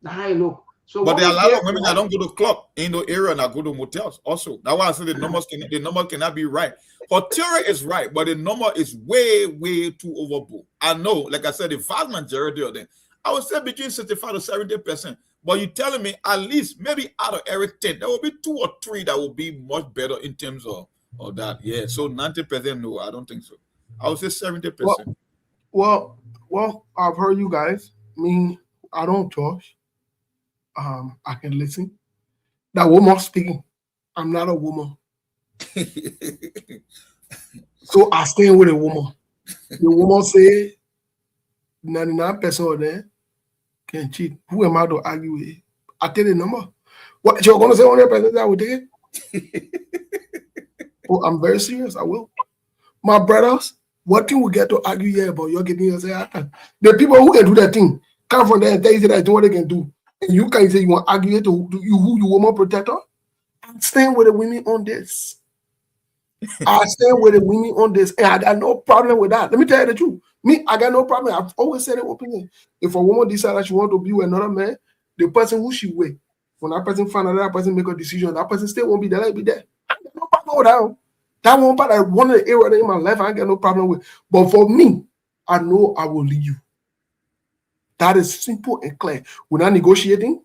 That's how you look. So,
but there are a lot of women that don't go to club in the area and that go to motels also. That's why I say the number cannot be right. Her theory is right, but the number is way, way too overboard. I know, like I said, the vast majority of them, I would say between 65 to 70%. But you're telling me at least maybe out of every 10, there will be 2 or 3 that will be much better in terms of that. Yeah. So 90%, no, I don't think so. I would say 70%.
Well, I've heard you guys. Me, I don't judge. I can listen. That woman speaking. I'm not a woman. So I stand with a woman. The woman say 99% of them can cheat. Who am I to argue with? I tell the number. What you're gonna say 100%? I will take it. Oh, I'm very serious. I will. My brothers, what thing we get to argue here about? You're getting yourself. The people who can do that thing come from there and tell you that what they can do. And you can say you want to argue to you who you woman protector. I'm staying with the women on this. I stand with the women on this, and I got no problem with that. Let me tell you the truth. Me, I got no problem. I've always said it openly. If a woman decides that she wants to be with another man, the person who she with, when that person find out that person make a decision, that person still won't be there. Like be there. I got no problem with that. That one part, one of the areas in my life, I ain't got no problem with. But for me, I know I will leave you. That is simple and clear. We're not negotiating.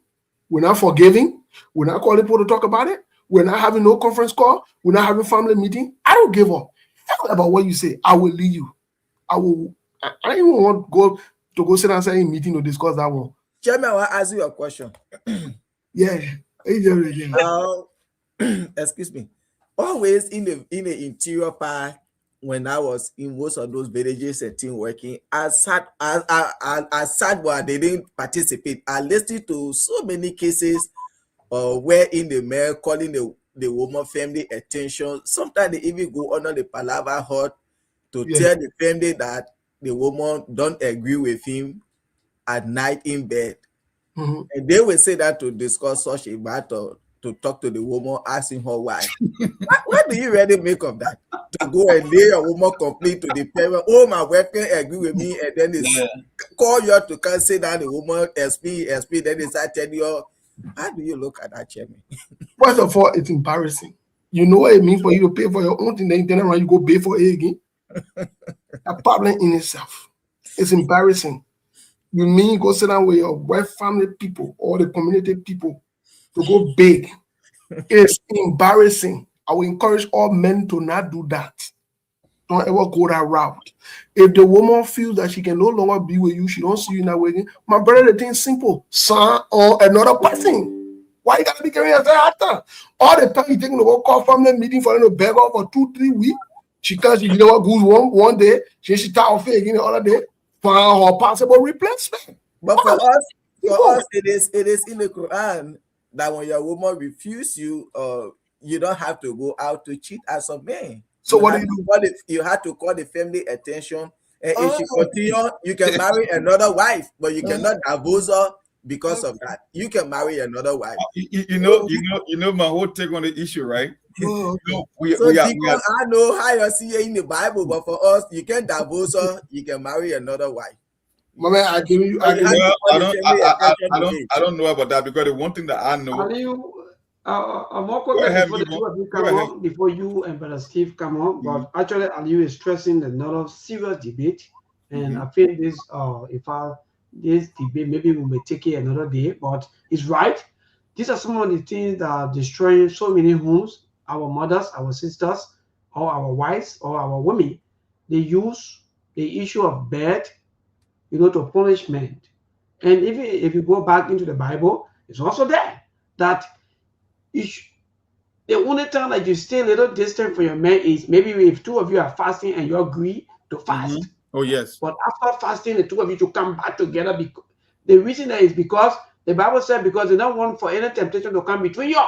We're not forgiving. We're not calling people to talk about it. We're not having no conference call. We're not having family meeting. I don't give up. Hell about what you say. I will leave you. I don't even want to go sit down and say meeting to discuss that one.
Chairman, I want to ask you a question.
Yeah.
Excuse me. Always in the interior part, when I was in most of those villages and team working, I sat while they didn't participate. I listened to so many cases where in the man calling the woman family attention. Sometimes they even go under the palaver hut to tell the family that the woman don't agree with him at night in bed. And they will say that to discuss such a matter, to talk to the woman, asking her why. What do you really make of that? To go and lay a woman complaint to the parent, oh, my wife can agree with me, and then they call you to come say that the woman SP, then they start telling you. How do you look at that, Chairman?
First of all, it's embarrassing. You know what it means for you to pay for your own thing, then you turn around, you go pay for it again. A problem in itself. It's embarrassing. You mean go sit down with your wife, family people, or the community people to go beg. It's embarrassing. I will encourage all men to not do that. Don't ever go that route. If the woman feels that she can no longer be with you, she don't see you in that way. My brother, the thing's simple. Son or another person. Why you gotta be carrying yourself after? All the time you taking to go call family meeting for them to beg off for 2-3 weeks. She comes, you know what, goes one day, she tired of it again the other day. Find her possible replacement.
But for us, it is in the Quran that when your woman refuses you, you don't have to go out to cheat as a man.
So what do you do?
You had to call the family attention, and if she continue, you can marry another wife, but you cannot divorce her because of that. You can marry another wife.
You know my whole take on the issue, right?
I know how you see it in the Bible, but for us, you can divorce her, you can marry another wife.
My man, I
don't know about that, because the one thing that I know.
Before you and Brother Steve come on, but actually Aliyu is stressing a lot of serious debate, and I feel this this debate maybe we may take it another day, but it's right. These are some of the things that are destroying so many homes. Our mothers, our sisters, or our wives, or our women, they use the issue of bed, to punishment. And even if you go back into the Bible, it's also there. that the only time that you stay a little distant from your man is maybe if two of you are fasting and you agree to fast.
Oh, yes.
But after fasting, the two of you to come back together. Because the reason that is because the Bible said because they don't want for any temptation to come between you.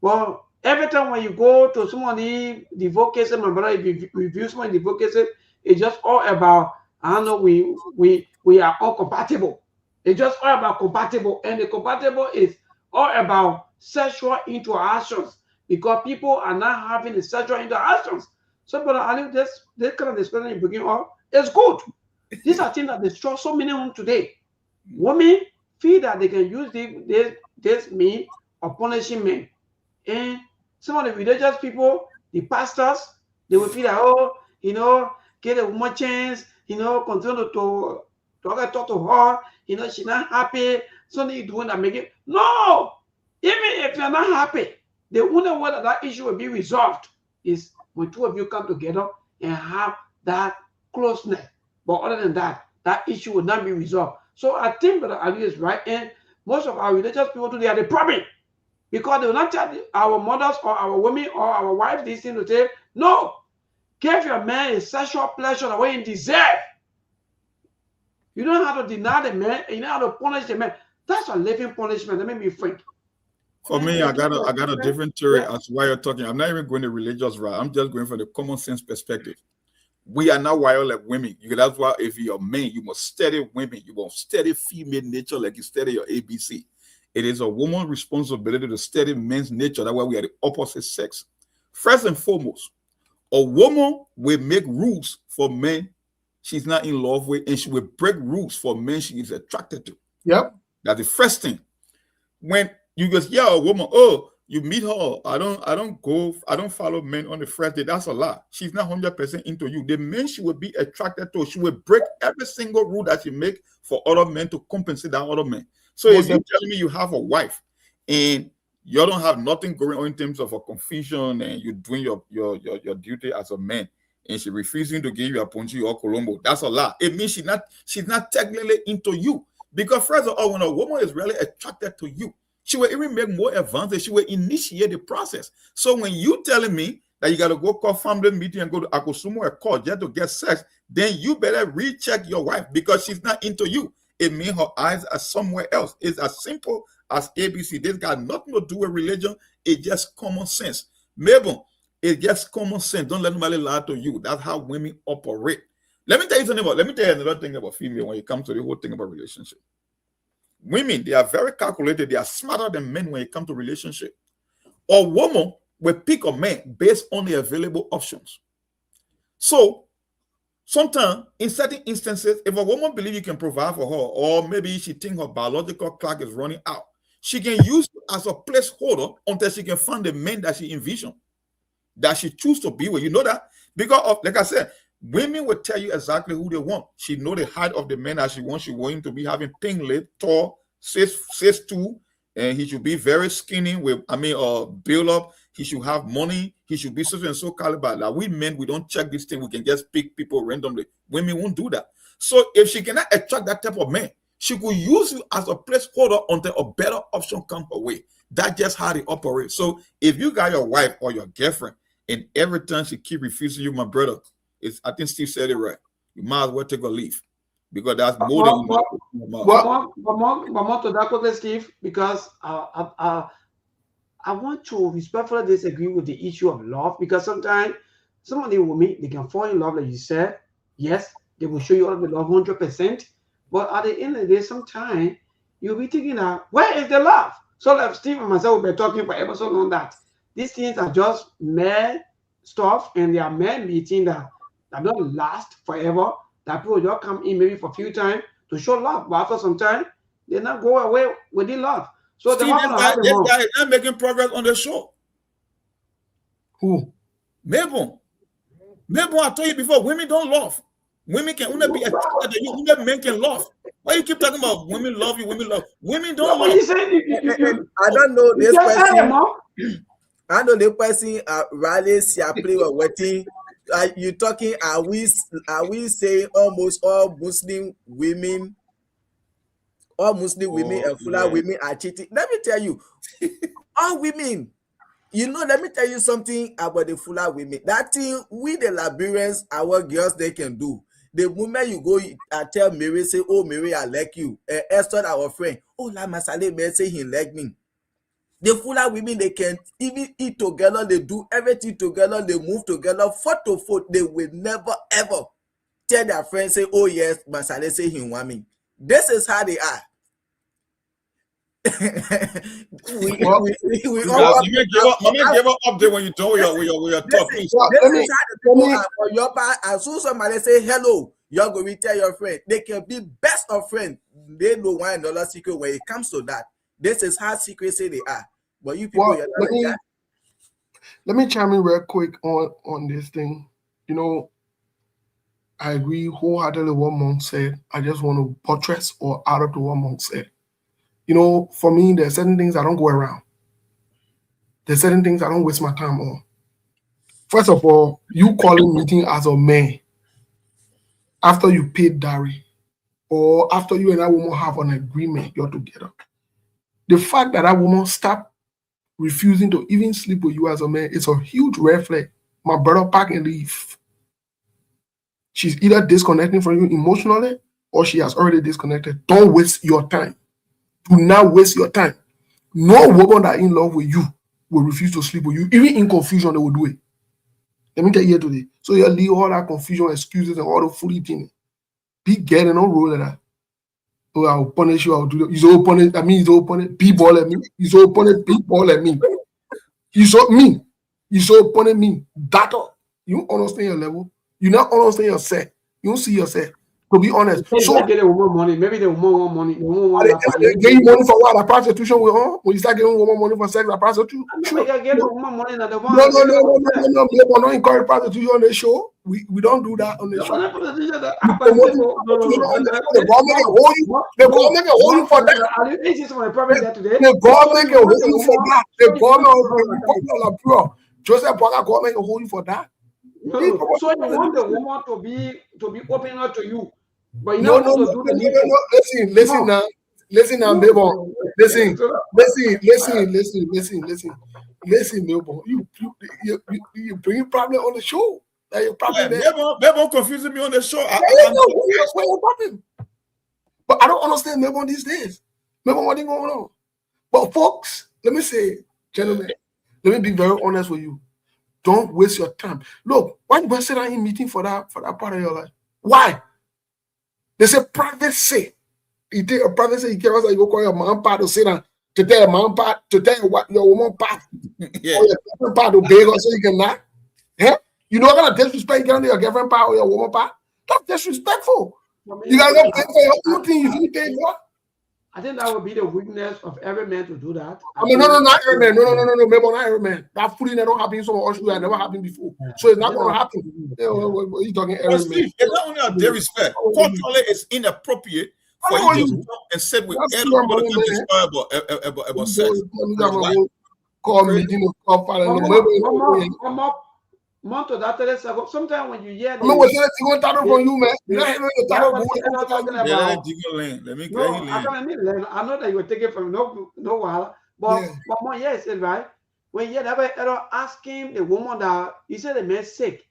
Well, every time when you go to somebody divorce case, my brother, if you review somebody divorce case, it's just all about, I don't know, we are all compatible. It's just all about compatible, and the compatible is all about sexual interactions because people are not having the sexual interactions. So, brother Ali, this kind of discussion you bringing up is good. These are things that destroy so many homes today. Women feel that they can use this mean of punishing men. And some of the religious people, the pastors, they will feel that, oh, you know, get a woman chance, you know, continue to talk to her, you know, she's not happy, something you're doing that make it. No! Even if you're not happy, the only way that issue will be resolved is when two of you come together and have that closeness. But other than that, that issue will not be resolved. So I think Brother Ali is right, and most of our religious people today are the problem. Because they will not tell our mothers or our women or our wives this thing to say, no, give your man a sexual pleasure the way he deserves. You don't have to deny the man, and you don't have to punish the man. That's a living punishment. Let me be frank.
For me, I got a different theory as why you're talking. I'm not even going to religious route. I'm just going from the common sense perspective. We are not wired like women. That's why if you're a man, you must study women. You must study female nature like you study your ABC. It is a woman's responsibility to study men's nature. That's why we are the opposite sex. First and foremost, a woman will make rules for men she's not in love with, and she will break rules for men she is attracted to.
Yep.
That's the first thing. When you just a woman, oh, you meet her, I don't follow men on the first day. That's a lie. She's not 100% into you. The men she will be attracted to, she will break every single rule that she make for other men to compensate that other man. So if you're telling me you have a wife and you don't have nothing going on in terms of a confusion and you're doing your duty as a man and she refusing to give you a Ponchi or Colombo, that's a lie. It means she's not technically into you. Because first of all, when a woman is really attracted to you, she will even make more advances. She will initiate the process. So when you telling me that you got to go call family meeting and go to Akosumo or court just to get sex, then you better recheck your wife because she's not into you. It means her eyes are somewhere else. It's as simple as ABC. This got nothing to do with religion. It's just common sense. Mabel, it's just common sense. Don't let nobody lie to you. That's how women operate. Let me tell you another thing about female when it comes to the whole thing about relationship. Women, they are very calculated. They are smarter than men when it comes to relationship. A woman will pick a man based on the available options. So sometimes, in certain instances, if a woman believes you can provide for her, or maybe she thinks her biological clock is running out, she can use you as a placeholder until she can find the man that she envisions, that she chooses to be with. You know that? Because of, like I said, women will tell you exactly who they want. She know the height of the man that she wants. She wants him to be having pink lip, tall, 6'2", and he should be very skinny with, build up. He should have money. He should be so and so caliber. Like we men, we don't check this thing. We can just pick people randomly. Women won't do that. So if she cannot attract that type of man, she could use you as a placeholder until a better option comes her way. That's just how they operate. So if you got your wife or your girlfriend, and every time she keep refusing you, my brother, I think Steve said it right. You might as well take a leave. Because that's more than
more to that question, Steve, because I want to respectfully disagree with the issue of love, because sometimes somebody will meet, they can fall in love, like you said. Yes, they will show you all the love 100%. But at the end of the day, sometimes you'll be thinking, where is the love? So like Steve and myself will be talking for ever so long that these things are just mere stuff, and they are mere meeting that don't last forever. That people just come in maybe for a few times to show love, but after some time, they not go away with the love. So
Steve, this guy is not making progress on the show.
Who?
Mabel, I told you before, women don't love. Women can only be attracted to you. Only men can love. Why you keep talking about women love you, women love? Women don't love.
I don't know this person. I know the person Riley play or waiting. You talking? Are we saying almost all Muslim women all Muslim women and Fula women are cheating. Let me tell you, all women, let me tell you something about the Fula women. That thing, we the Liberians, our girls, they can do. The moment you go and tell Mary, say, oh, Mary, I like you. Esther, our friend, oh, la Masale, may say he like me. The Fula women, they can even eat together, they do everything together, they move together, foot to foot. They will never, ever tell their friends, say, oh, yes, Masale, say he want me. This is how they are. we all
give up update when you do your talk.
This is how the people are for your part. As soon as somebody say hello, you're going to tell your friend. They can be best of friends. They know one another secret when it comes to that. This is how secret say they are. But you people, you're not like that.
Let me chime in real quick on this thing. I agree wholeheartedly with what Monk said. I just want to buttress or add up to what Monk said. For me, there's certain things I don't go around. There's certain things I don't waste my time on. First of all, you calling meeting as a man after you paid dowry or after you and that woman have an agreement, you're together. The fact that woman stop refusing to even sleep with you as a man is a huge red flag. My brother, pack and leave. She's either disconnecting from you emotionally or she has already disconnected. Don't waste your time. Do not waste your time. No woman that in love with you will refuse to sleep with you. Even in confusion, they will do it. Let me tell you today. So you leave all that confusion, excuses, and all the fully things. Be getting on roll like that. Oh, I'll punish you. I'll do that. He's all punish. I mean, he's all punish. People at me. He's all punish. People at me. He's all me. He's all punish me. That all. You understand your level. You not understand yourself. You don't see yourself. To be honest,
so get a woman money. Maybe the woman want money. The woman want
they get you money for what? A prostitution with her? When you start getting woman money for sex, a prostitute?
Sure. Get a woman money. No.
We don't encourage prostitution on the show. We don't do that on the show. The government can hold you. The government can hold you for that. The government can hold you for that. The government, Joseph Boga government can hold you for that.
So you want the woman to be open up to you, but you don't want to do the
needful. Listen now, Melbourne. Listen, Melbourne. You bring problem on the show. Like your problem
Melbourne confusing me on the show.
But I don't understand Melbourne these days. Melbourne, what is going on? But folks, let me say, gentlemen, let me be very honest with you. Don't waste your time. Look, why you sit down in meeting for that part of your life? Why? They say privacy. You take a privacy, you care about you go call your mom part to sit down to tell your mom part to tell you what your woman part.
Yeah.
Or your girlfriend part to beg her so you can not. Yeah? You know what kind of disrespect you get on your girlfriend part or your woman part? That's disrespectful. You gotta go pay for your own thing you should pay for.
I think that would be the weakness of every man to do that.
No, not every man. No, maybe not every man. That fooling that don't happen in some of us that never happened before. So it's not going to happen. What are you talking every man?
Steve, it's not only a disrespect. Culturally, it's inappropriate for you to come and sit with everybody about sex.
Call me,
month of that, sometimes when you hear
from you, man.
I know that you were taking from no while, but more yes, right? When you ever asking the woman that you said the man sick,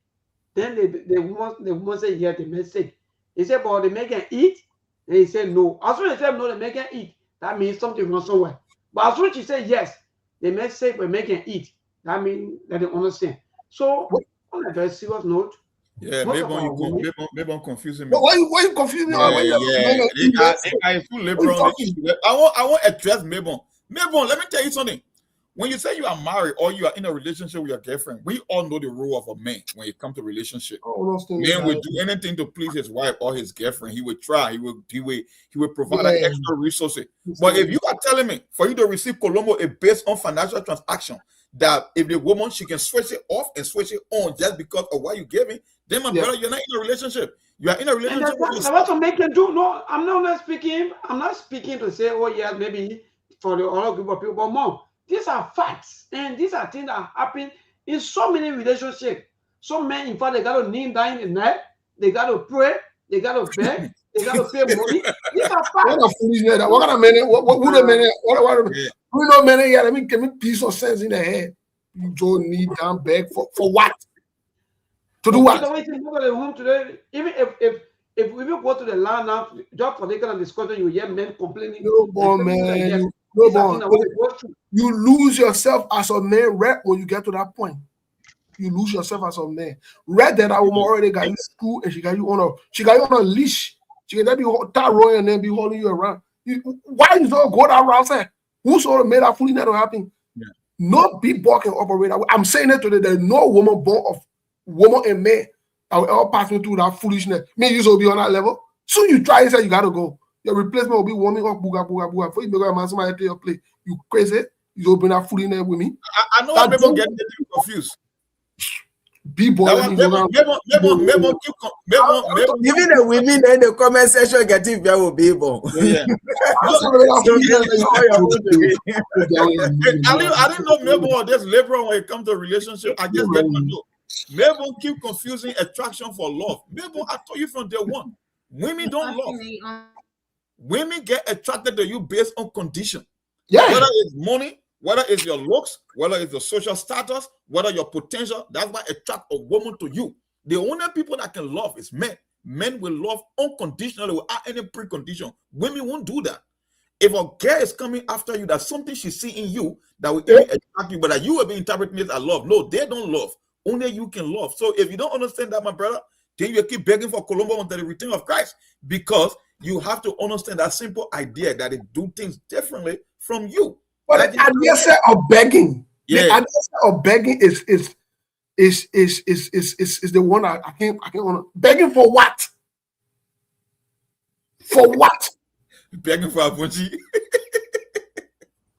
then the woman said yeah, the man sick. He said, but the man can eat, and he said no. As soon as he said no, the man can eat, that means something wrong somewhere. But as soon as she said yes, the man sick, but man can eat, that means that they understand. So, on a very serious note,
maybe I'm confusing me.
Why you confusing me?
I feel liberal. I want to address Mabon. Mabon, let me tell you something. When you say you are married or you are in a relationship with your girlfriend, we all know the role of a man when it comes to relationship. Man would do anything to please his wife or his girlfriend. He would try. He would provide extra resources. But if you are telling me for you to receive Colombo, it's based on financial transaction, that if the woman, she can switch it off and switch it on just because of what you're giving, then my brother, you're not in a relationship. You are in a relationship with yourself.
That's what make them do. No, I'm not speaking. I'm not speaking to say, oh yeah, maybe for the other group of people, but more. These are facts, and these are things that happen in so many relationships. Some men, in fact, they got to kneel down in the night, they got to pray, they got to beg, They got to pay money. These are
What
facts.
a foolishness. What kind of man? Who the man? Who know man? Yeah, let me give me piece of sense in the head. You don't need damn bag for what? To do what?
Home today, even if we go to the land now, just for legal discussion, you hear men complaining.
No boy, man. You lose yourself as a man rep when you get to that point. You lose yourself as a man. Right that woman already got you school and she got you on a leash. She can be tie Roy and then be holding you around. Why you don't go that route? Say, who sort of made that fooling that will happen? Yeah. No big boy can operate. I'm saying it today. There's no woman born of woman and man that will ever pass me through that foolishness. Me, you will be on that level. So you try and say you gotta go. Your replacement will be warming up, booga. Before you make a man somebody play your play. You crazy? You open that foolishness with me.
I know people get confused.
B-boy,
even the women in the comment section get it very B-boy.
Yeah. I didn't know Melbourne just liberal when it comes to relationship. I just get to know. Melbourne keep confusing attraction for love. Melbourne, I told you from day one, women don't love. Women get attracted to you based on condition.
Yeah.
Whether it's money, whether it's your looks, whether it's your social status, whether your potential, that's what attract a woman to you. The only people that can love is men. Men will love unconditionally without any precondition. Women won't do that. If a girl is coming after you, there's something she see in you that will attract you, but that you will be interpreting it as love. No, they don't love. Only you can love. So if you don't understand that, my brother, then you keep begging for Colombo until the return of Christ, because you have to understand that simple idea that they do things differently from you.
But the idea of begging, the idea of begging is the one I can't begging for what? For what?
Begging for a bunchie.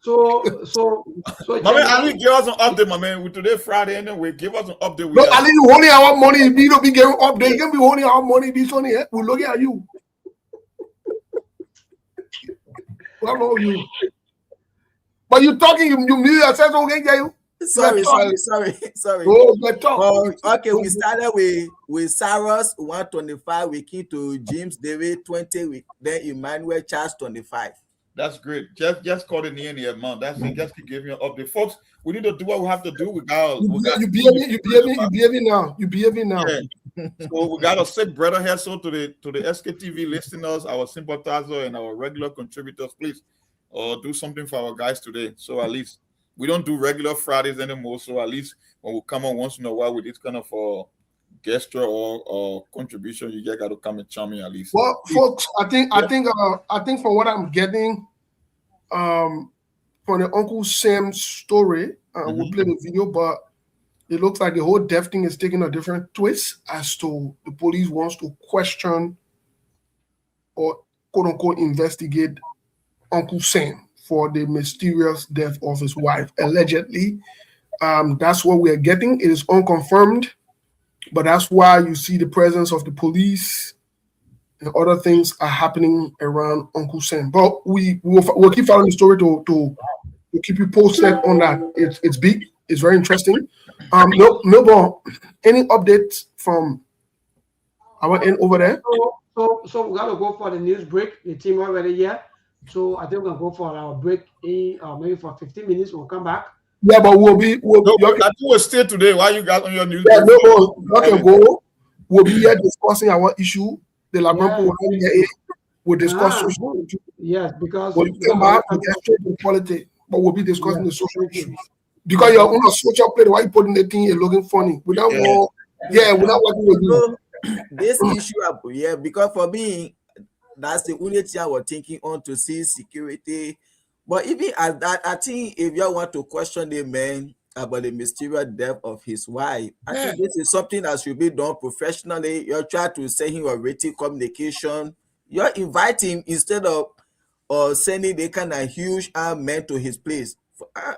So
my man, Ali, give us an update, my man. With today Friday anyway, give us an update.
No, Ali, you holding our money. We don't be getting update. You can be holding our money. Be Sonny. We're looking at you. What about you? But you talking, you mute yourself, okay, you?
Sorry.
Oh,
okay, we started with Cyrus 125, we came to James David 20, then Emmanuel Charles 25.
That's great. Just call it near the amount. That's it. Just to give you an update, folks. We need to do what we have to do.
You behaving now.
Yeah. So we got a sick brother here. So to the Sktv listeners, our sympathizer and our regular contributors, please do something for our guys today. So at least we don't do regular Fridays anymore. So at least when we come on once in a while with this kind of gesture or contribution, you just got to come and chime me at least.
Well, folks, I think from what I'm getting from the Uncle Sam story, we'll play the video, but it looks like the whole death thing is taking a different twist as to the police wants to question or quote unquote investigate Uncle Sam for the mysterious death of his wife, allegedly. That's what we are getting. It is unconfirmed, but that's why you see the presence of the police and other things are happening around Uncle Sam. But we'll keep following the story to keep you posted on that. It's big. It's very interesting. Melbourne, any updates from our end over there?
So we gotta go for the news break. The team already here. So I think we're gonna go for our break in maybe for 15 minutes. We'll come back.
Yeah, but we'll
stay today. Why you got on your news?
Yeah, go. We'll be here discussing our issue. The Labrampo will discuss social issues.
Yes, because
we'll come back and get straight to politics, but we'll be discussing the social issues. Because you're on a social play, why you putting the thing you're looking funny? We're not working with you.
This issue, because for me, that's the only thing I was thinking on to see security. But even at that, I think if you want to question the man about the mysterious death of his wife, I think this is something that should be done professionally. You try to send him a written communication. You invite him instead of sending the kind of huge arm man to his place.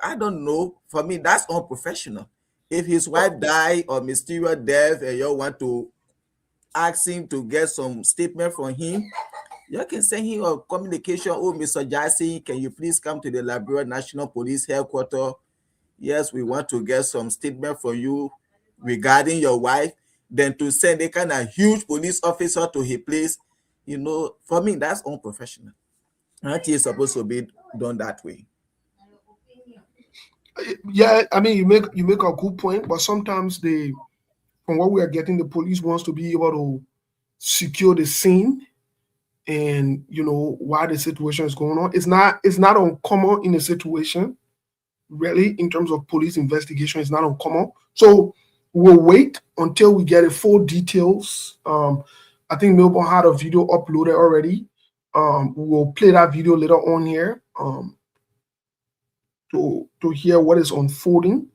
I don't know. For me, that's unprofessional. If his wife died or mysterious death and you want to ask him to get some statement from him, you can send him a communication. Oh, Mr. Jassy, can you please come to the Liberia National Police Headquarters? Yes, we want to get some statement from you regarding your wife. Then to send a kind of huge police officer to his place, You know, for me, that's unprofessional. Aren't you supposed to be done that way?
Yeah, I mean, you make a good point, but sometimes from what we are getting, the police wants to be able to secure the scene and why the situation is going on. It's not uncommon in a situation, really, in terms of police investigation. It's not uncommon. So we'll wait until we get the full details. I think Melbourne had a video uploaded already. We'll play that video later on here to hear what is unfolding.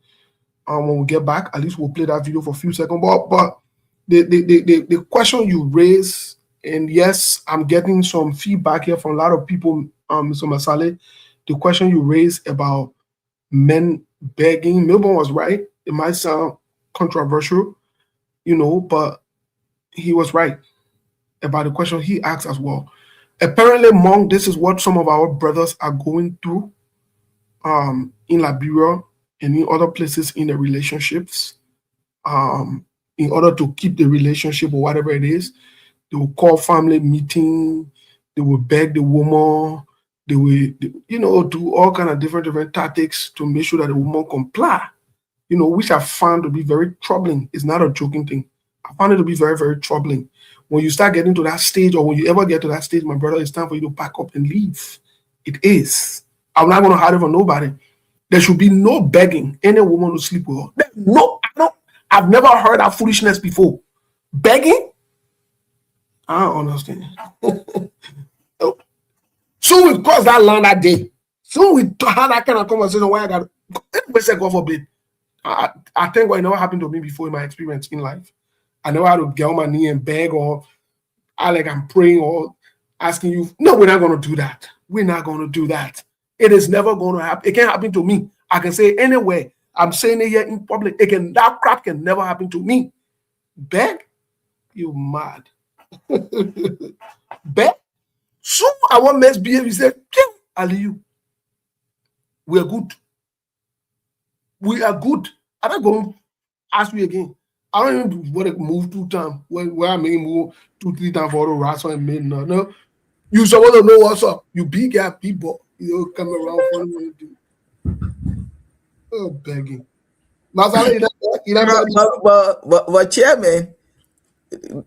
When we get back, at least we'll play that video for a few seconds. But the question you raise, and yes, I'm getting some feedback here from a lot of people, Mr. Masale. The question you raised about men begging, Melbourne was right. It might sound controversial, but he was right about the question he asked as well. Apparently, Monk, this is what some of our brothers are going through in Liberia and in other places in the relationships. In order to keep the relationship or whatever it is, they will call family meeting, they will beg the woman, they will, do all kind of different tactics to make sure that the woman comply, which I found to be very troubling. It's not a joking thing. I found it to be very, very troubling. When you start getting to that stage, or when you ever get to that stage, my brother, it's time for you to pack up and leave. It is. I'm not going to hide it for nobody. There should be no begging any woman to sleep with her. No, I've never heard that foolishness before. Begging? I don't understand. Soon we cross that line that day. Soon we had that kind of conversation where I got God forbid. I think what never happened to me before in my experience in life. I never had to get on my knee and beg, or I'm praying or asking you. No, we're not going to do that. We're not going to do that. It is never going to happen. It can't happen to me. I can say it anywhere. I'm saying it here in public. That crap can never happen to me. Beg? You mad. Beg? Soon I want misbehave. He said, Aliyu, we are good. We are good. I'm not going to ask you again. I don't even want to move 2 times. Where I may move 2-3 times for the rats and men. No. You supposed to know what's up. You big guy people. Come around for me. Oh, begging.
But chairman,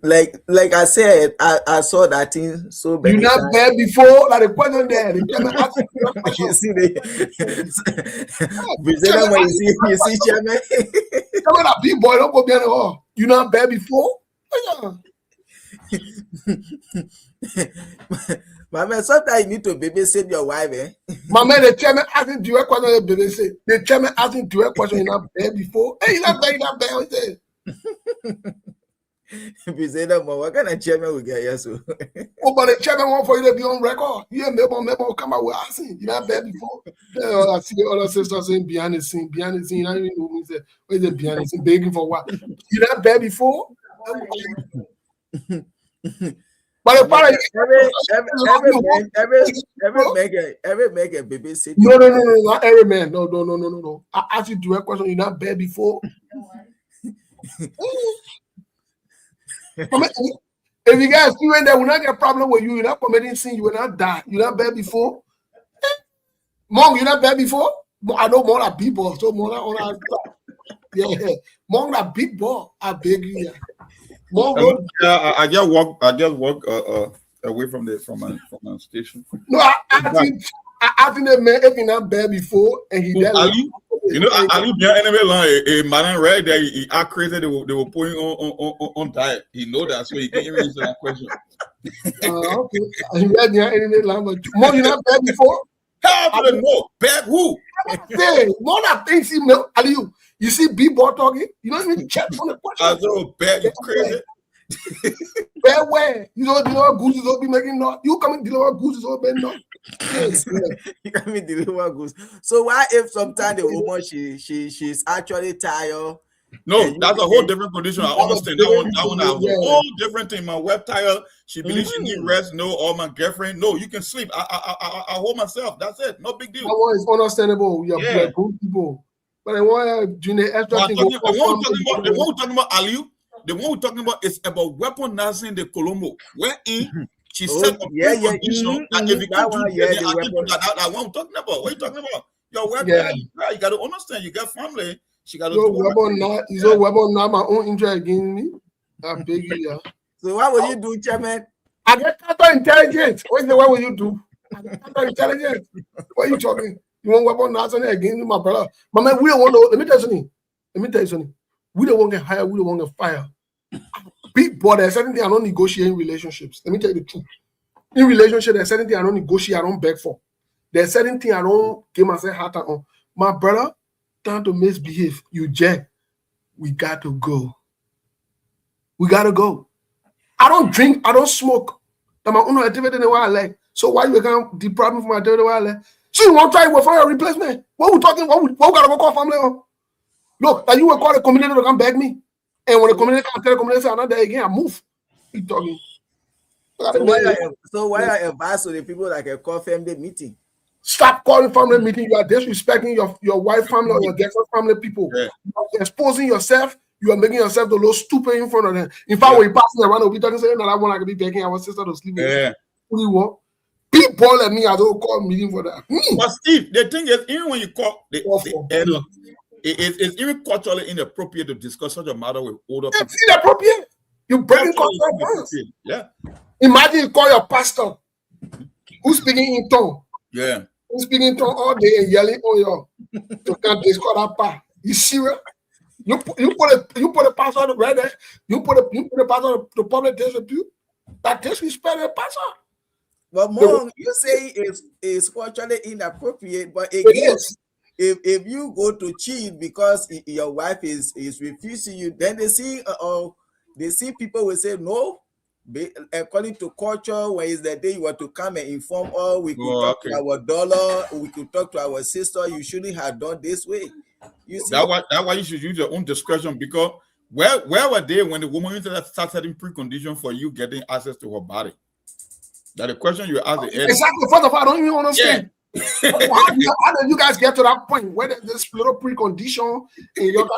like I said, I saw that thing so bad.
You not there before? Like the question there.
You see you see chairman.
Come on, that big boy, don't go behind the wall. You not there before?
My man, sometimes you need to babysit your wife, eh?
My man, the chairman asking direct question, babysit. The chairman asking direct question, you not there before? Hey, you not there,
What kind of chairman we get here, so?
Oh, but the chairman want for you to be on record. You and maybe come out with asking. You not there before? I see the other sisters saying behind the scene. Behind the scene, you don't even know me. What is it behind the scene? Begging for what? You not there before? But the part
every make a baby sit.
No, not every man. No. I asked you direct question. You not there before? If you guys see when there will not get a problem with you, you're not committing sin, you will not die. You're not there before. Mom, you're not there before. I know more than big ball, so more than yeah. More than big ball. I beg you.
I just walk away from my station.
No, I think the man if he not there before and he there.
Ali behind enemy line, a man right there, he act crazy. They were putting on diet. He know that, so he can't even answer that question.
Okay, he read behind enemy line, but more you not there before.
How do they know? Beg who?
Say more than things he know. Aliyu, you see B-ball talking. You don't even check on the question.
I know, beg you crazy.
Where? You know goose is all be making noise. You come and deliver goose is all be noise.
You come and deliver goose. So why if sometimes the woman she's actually tired?
No, that's a whole different condition. I understand that one. That one has a whole different thing. My wife tired. She believes she need rest. No, or my girlfriend. No, you can sleep. I hold myself. That's it. No big deal.
That one is understandable. We are good people. But I want doing the extra thing.
The one we're talking about, Aliyu, the one we're talking about is about weaponizing the Colombo. Wherein She set a condition that if you come to the weapon, that one I'm talking about. What are you talking about? Your weapon, you got to understand. You got family. She got to do
weapon now. Is your weapon now my own interest against me? I beg you, yeah.
So what will you do, Chairman?
I get counterintelligence. What will you do? I get counterintelligence. What are you talking? You want weapon now against me, my brother? My man, we don't want to. Let me tell you something. We don't want to hire. We don't want to fire. But there's certain things I don't negotiate in relationships. Let me tell you the truth. In relationship, there's certain things I don't negotiate. I don't beg for. There's certain things I don't give myself heart on. My brother, time to misbehave. You jack. We got to go. We got to go. I don't drink. I don't smoke. I'm my own activity in the while like. So why you can't deprive me from my activity while like? So you want to try to find a replacement? What we talking? What we got to go call family on? Look, that you will call the community to come beg me. And when the community come tell the community, I'm not there again, I move. You talking?
So why are advice to the people like a call family meeting?
Stop calling family meeting. You are disrespecting your wife family or your girlfriend family people. Yeah. You are exposing yourself. You are making yourself to look stupid in front of them. In fact, when you pass me around, we'll be talking saying that I want to be begging our sister to sleep.
Yeah.
Who do you want? People like me, I don't call meeting for that.
But Steve, the thing is, even when you call it's even culturally inappropriate to discuss such a matter with older people.
It's inappropriate. You breaking cultural bonds.
Yeah.
Imagine you call your pastor who's speaking in tongue.
Yeah.
Who's speaking in tongue all day and yelling on your to can't discuss that part. You serious? You put a pastor right there. You put a pastor to public disrepute. That disrespect the pastor.
But Mom, you say it's culturally inappropriate, but again, if you go to cheat because your wife is refusing you, then they see people will say no. According to culture, when is the day you want to come and inform us, we could talk to our dollar, we could talk to our sister. You shouldn't have done this way. You see,
that's why you should use your own discretion, because where were they when the woman started setting precondition for you getting access to her body? That's the question you asked.
Exactly. First of all, I don't even understand. Yeah. how did you guys get to that point where this little precondition and you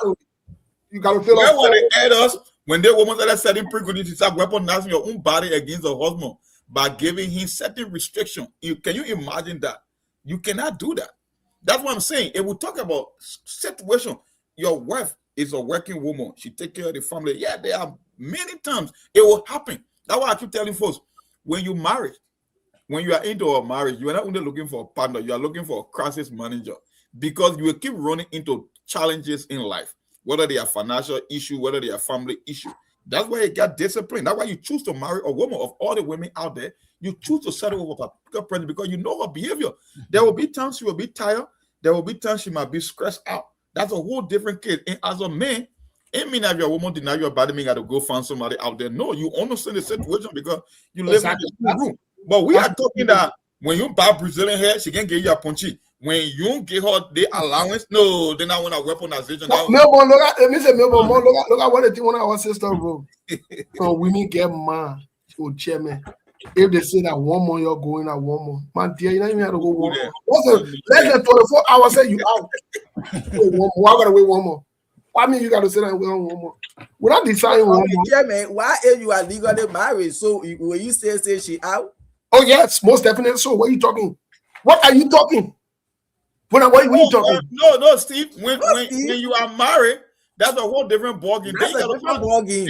gotta feel
where were they at us when the woman started setting preconditions to start weaponizing your own body against her husband by giving him certain restrictions? Can you imagine that? You cannot do that. That's what I'm saying. If we talk about situation, your wife is a working woman. She take care of the family. Yeah, there are many times it will happen. That's why I keep telling folks, when you marry, when you are into a marriage, you are not only looking for a partner, you are looking for a crisis manager, because you will keep running into challenges in life, whether they are financial issue, whether they are family issue. That's why you got discipline. That's why you choose to marry a woman. Of all the women out there, you choose to settle with a particular person because you know her behavior. There will be times she will be tired. There will be times she might be stressed out. That's a whole different case. And as a man, it mean that your woman deny your body, mean got to go find somebody out there. No, you understand the situation because you live in the room. But we are talking that when you buy Brazilian hair, she can give you a punchy. When you give her the allowance, no, then I want a weaponization.
Melbourne, look at what they do when our sister wrote. So women get mad to chairman. If they say that one more, you're going at one more. Man, dear, you don't even have to go one more. Less than 24 hours, say you out. One more, I gotta wait one more. Why mean you gotta say that one more? We're not deciding one more.
Chairman, why if you are legally married? So when you say she out?
Oh yes, most definitely. So what are you talking? What are you talking? What are you talking?
No, Steve. When you are married, that's a whole different ballgame.
That's a different ballgame.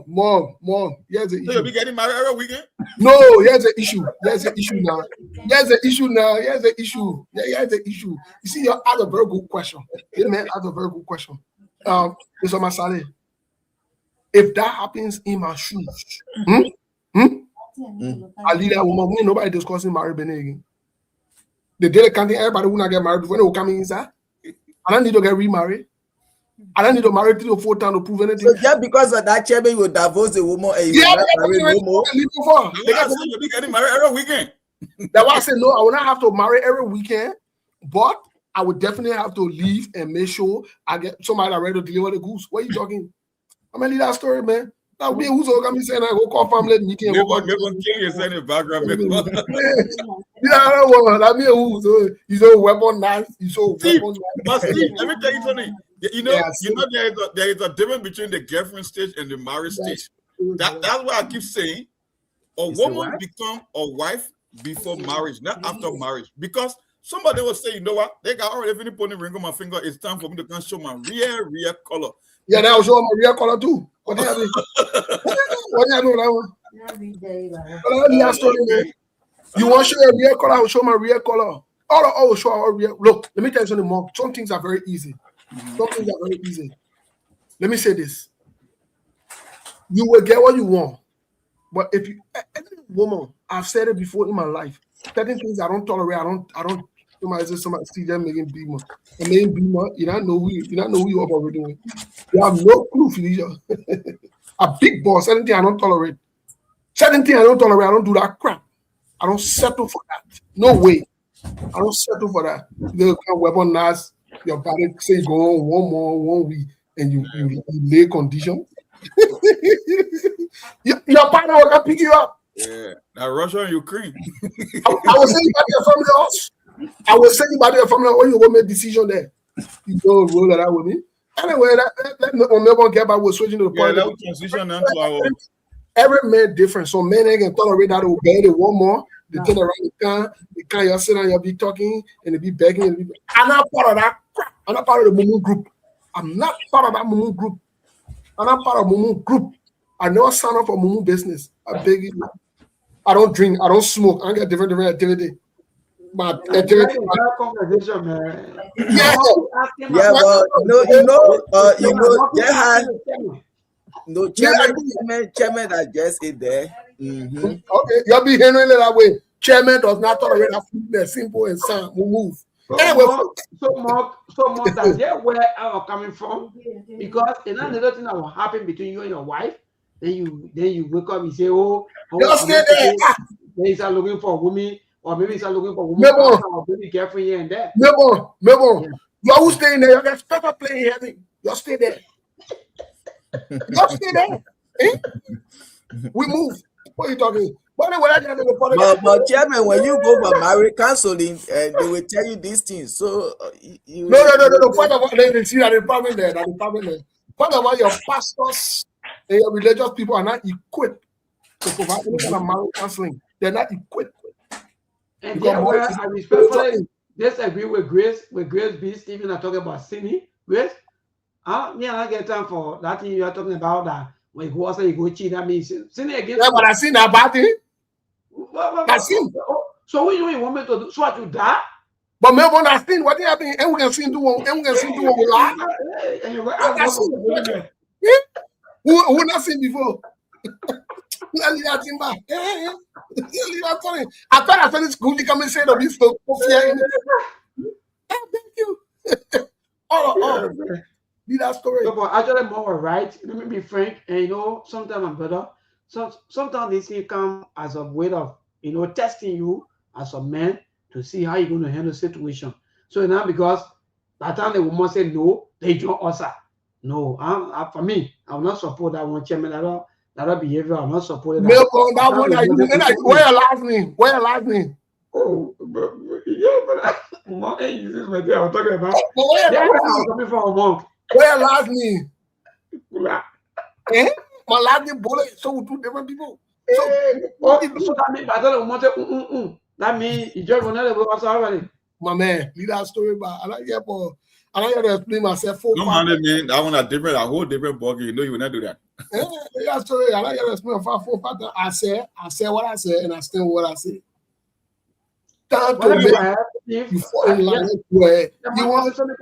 Mom. Here's the issue.
So you'll be getting married every weekend?
No, here's the issue. Here's the issue now. You see, you asked a very good question. Mr. Masale, if that happens in my shoes, I leave that woman. We nobody discussing marriage again. The day they can't, everybody will not get married when they will come inside. I don't need to get remarried. I don't need to marry 3 or 4 times to prove anything.
So just because of that, chairman, you will divorce the woman and you will not marry no more.
You'll be getting married every weekend.
That's why I said no. I will not have to marry every weekend, but I would definitely have to leave and make sure I get somebody that ready to deliver the goose. What are you talking? I'm gonna leave that story, man. That be who's all coming saying I go call family meeting.
Give on king is in the background.
That me who so he's a weapon knife. He's so weapon knife.
But Steve, let me tell you something. You know, there is a difference between the girlfriend stage and the marriage stage. That's what I keep saying. A woman become a wife before marriage, not after marriage. Because somebody will say, you know what? They got already finished putting ring on my finger. It's time for me to come show my real color.
Yeah, that will show my real color too. What do you mean? What do you mean that one? You want to show your real color? I will show my real color. I will show our real. Look, let me tell you something more. Some things are very easy. Some things are very easy. Let me say this. You will get what you want. But if you, any woman, I've said it before in my life, certain things I don't tolerate. I don't. Somebody see them making beamer. And making beamer, you don't know who you are already with. You have no clue, Felicia. A big boss. Certain thing I don't tolerate. Certain thing I don't tolerate. I don't do that crap. I don't settle for that. No way. I don't settle for that. You can weaponize your body. Say go on 1 more 1 week, and you lay condition. Your partner will pick you up.
Yeah, now Russia and Ukraine.
I will send you back to your family house. I will send you back to your family when you go make decision there. You don't roll that out with me. Anyway, let me get back. We're switching to the point.
Yeah, let me transition now to our.
Every man different. So men ain't gonna tolerate that. Will bear the 1 more. They turn around the car, you sit down, you'll be talking and they be begging. I'm not part of that crap. I'm not part of the Mumu group. I'm not part of that Mumu group. I'm not part of Mumu group. I never sign up for Mumu business. I beg you. I don't drink. I don't smoke. I get different activity. But activity.
Conversation, man.
Yeah.
But they had chairman that just is there. Mm-hmm.
Okay, you'll be handling it that way. Chairman does not tolerate that fitness, simple and sound. We move. Anyway,
so much that they where I'm coming from, because another thing that will happen between you and your wife, then you wake up and say,
just stay there.
Then you start looking for a woman, or maybe you start looking for a woman. Be careful here and there.
Maybe. You're who staying there. You get better playing here. You stay there. You stay there. Eh? We move. What are you talking?
But chairman, when you go for marriage counseling, they will tell you these things. So
no. Point of all, they see that the problem there. Point of all, your pastors and your religious people are not equipped to provide any kind of marriage counseling. They're not equipped.
And I respectfully disagree with Grace B. Stephen are talking about sinning. Grace, me and I get time for that thing you are talking about that. When you go outside, you go cheat. That means sinning against.
Yeah, but I seen that bad thing. I seen.
So what you want me to do? So what you die?
But maybe when I seen what happened, and we can see do one. And we can see do one with lie. Who not seen before? I thought I finished school. You come and say that so. Thank you. That story.
So, but actually, more right. Let me be frank. And sometimes I'm better. So sometimes this thing come as a way of testing you as a man to see how you're going to handle the situation. So now because by the time the woman say no, they join us. No, for me, I will not support that one chairman. That behavior. I will not support that.
Where you last name?
Oh, yeah, but I'm talking about. I'm coming from a monk.
Where your last name? My last name bullet. So we two different people. So
that means I don't want to. That means you just want to go outside already.
My man, leave that story back. I like to explain myself.
Don't mind it, man. That one a whole different ballgame. You know you will not do that.
That story. I like to explain 4 5. I said what I said, and I stand what I said. Time to you fall in line where you want
something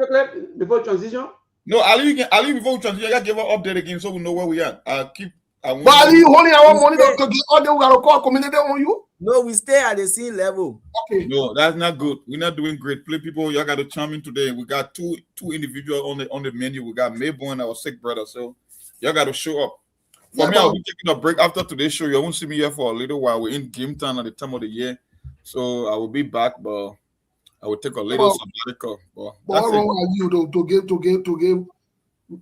before transition.
No, Ali, before we transition, I gotta give an update again so we know where we are.
But Ali, you holding our money to get all the we gotta call community on you?
No, we stay at the same level.
Okay.
No, that's not good. We're not doing great. Play people, y'all got to chime in today. We got two individuals on the menu. We got Mayborn and our sick brother. So y'all got to show up. For me, I'll be taking a break after today's show. You won't see me here for a little while. We're in game time at the time of the year. So I will be back, but I will take a little sabbatical.
But what wrong are you to give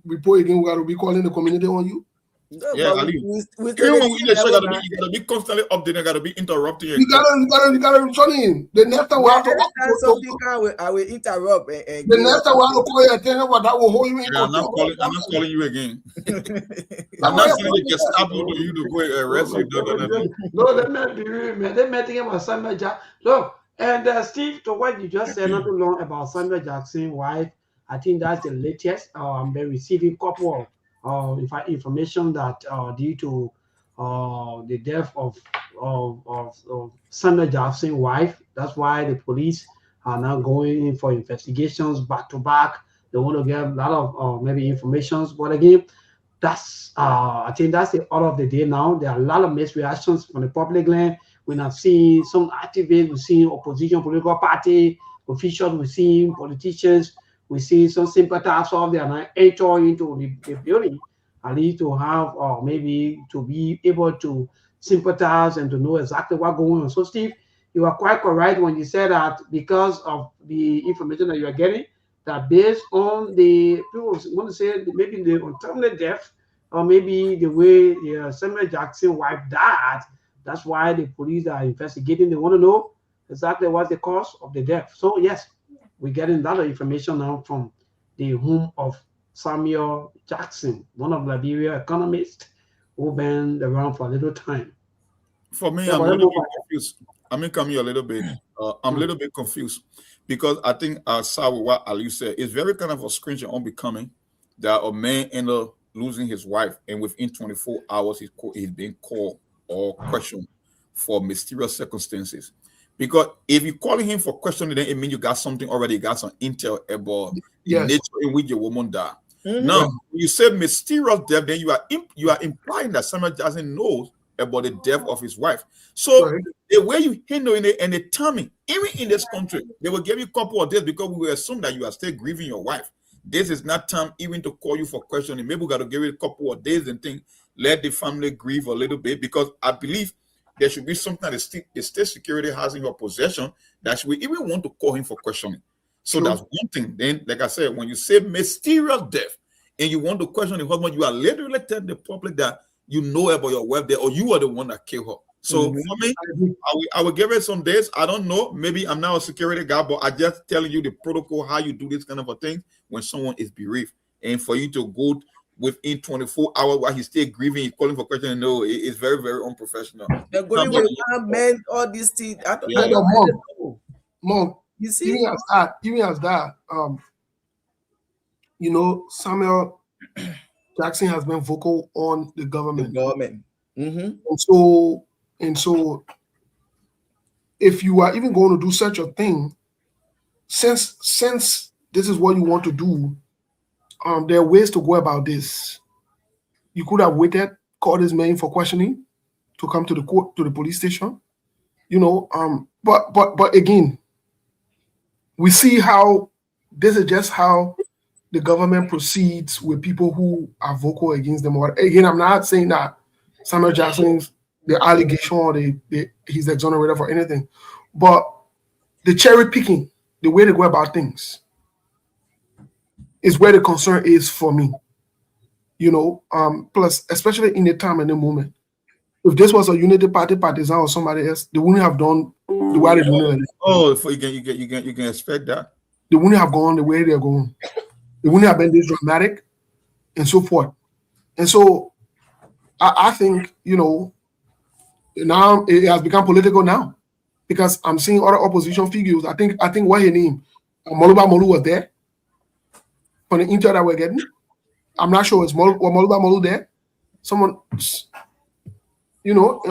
report again? We got to be calling the community on you.
No,
Yeah,
but
Ali.
we
Even when we in the show, you gotta be constantly updating, you gotta be interrupting.
You gotta turn in. The next time we have to
I will interrupt and
the next time we have to call your attention, but that will hold you in
Yeah, I'm not calling you again. I'm not saying the Gestapo to you to go and arrest you.
No, they meant be real, man. They meant him about Samuel Jackson. Look, and Steve, to what you just said not too long about Samuel Jackson's wife, I think that's the latest. They're receiving couple of information that due to the death of Samuel Jackson's wife, that's why the police are now going in for investigations back to back. They want to get a lot of maybe informations, but again, that's I think that's the order of the day now. There are a lot of mixed reactions from the public land. We have seen some activists, we've seen opposition political party officials, we've seen politicians, we see some sympathizers of they are now entering into the building, at least to have maybe to be able to sympathize and to know exactly what's going on. So Steve, you are quite correct when you said that because of the information that you are getting, that based on the people want to say maybe the untimely death or maybe the way the Samuel Jackson wife died, that's why the police are investigating. They want to know exactly what's the cause of the death. So yes, we're getting a lot of information now from the home of Samuel Jackson, one of Liberia economists who been around for a little time.
For me, I'm a little bit confused. I mean, come here a little bit. I'm a little bit confused because I think I saw what Ali said. It's very kind of a strange and unbecoming that a man ended up losing his wife, and within 24 hours, he's being called or questioned for mysterious circumstances. Because if you're calling him for questioning, then it means you got something already, you got some intel about the nature in which your woman died. Now, when you say mysterious death, then you are implying that Samuel Jackson knows about the death of his wife. So the way you handle it and the timing, even in this country, they will give you a couple of days because we will assume that you are still grieving your wife. This is not time even to call you for questioning. Maybe we got to give it a couple of days and think, let the family grieve a little bit, because I believe there should be something that the state security has in your possession that we even want to call him for questioning. So that's one thing. Then, like I said, when you say mysterious death and you want to question the husband, you are literally telling the public that you know about your wife there, or you are the one that killed her. So for me, I will give it some days. I don't know. Maybe I'm not a security guy, but I just telling you the protocol, how you do this kind of a thing when someone is bereaved. And for you to go within 24 hours while he's still grieving, he's calling for questioning, no, it's very, very unprofessional.
They're going with one man, all these things.
Mom, you see, even as that, you know, Samuel Jackson has been vocal on the government. And so if you are even going to do such a thing, since this is what you want to do, there are ways to go about this. You could have waited, called this man for questioning to come to the court, to the police station, you know. But again, we see how this is just how the government proceeds with people who are vocal against them. Or again, I'm not saying that Samuel Jackson's the allegation or he's exonerated for anything, but the cherry picking, the way they go about things, is where the concern is for me. You know, plus especially in the time and the moment. If this was a Unity Party partisan or somebody else, they wouldn't have done the way they're doing it.
Oh, you can expect that.
They wouldn't have gone the way they're going. It wouldn't have been this dramatic and so forth. And so I think, you know, now it has become political now because I'm seeing other opposition figures. I think what her name, Moluba Molu was there on the intel that we're getting. I'm not sure it's Moluba Molu there. Someone, you know,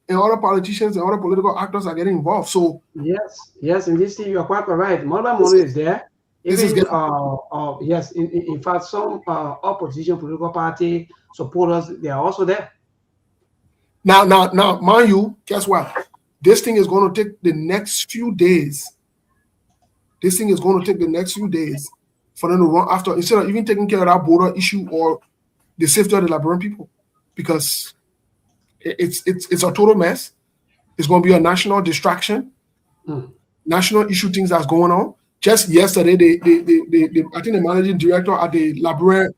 and other politicians and other political actors are getting involved. So
yes, in this thing you are quite correct. Moluba Molu is there. Even, yes, in fact, some opposition political party supporters, they are also there.
Now, mind you, guess what? This thing is going to take the next few days. This thing is going to take the next few days for them to run after, instead of even taking care of that border issue or the safety of the Liberian people, because it's a total mess. It's going to be a national distraction, national issue things that's going on. Just yesterday, I think the managing director at the Liberian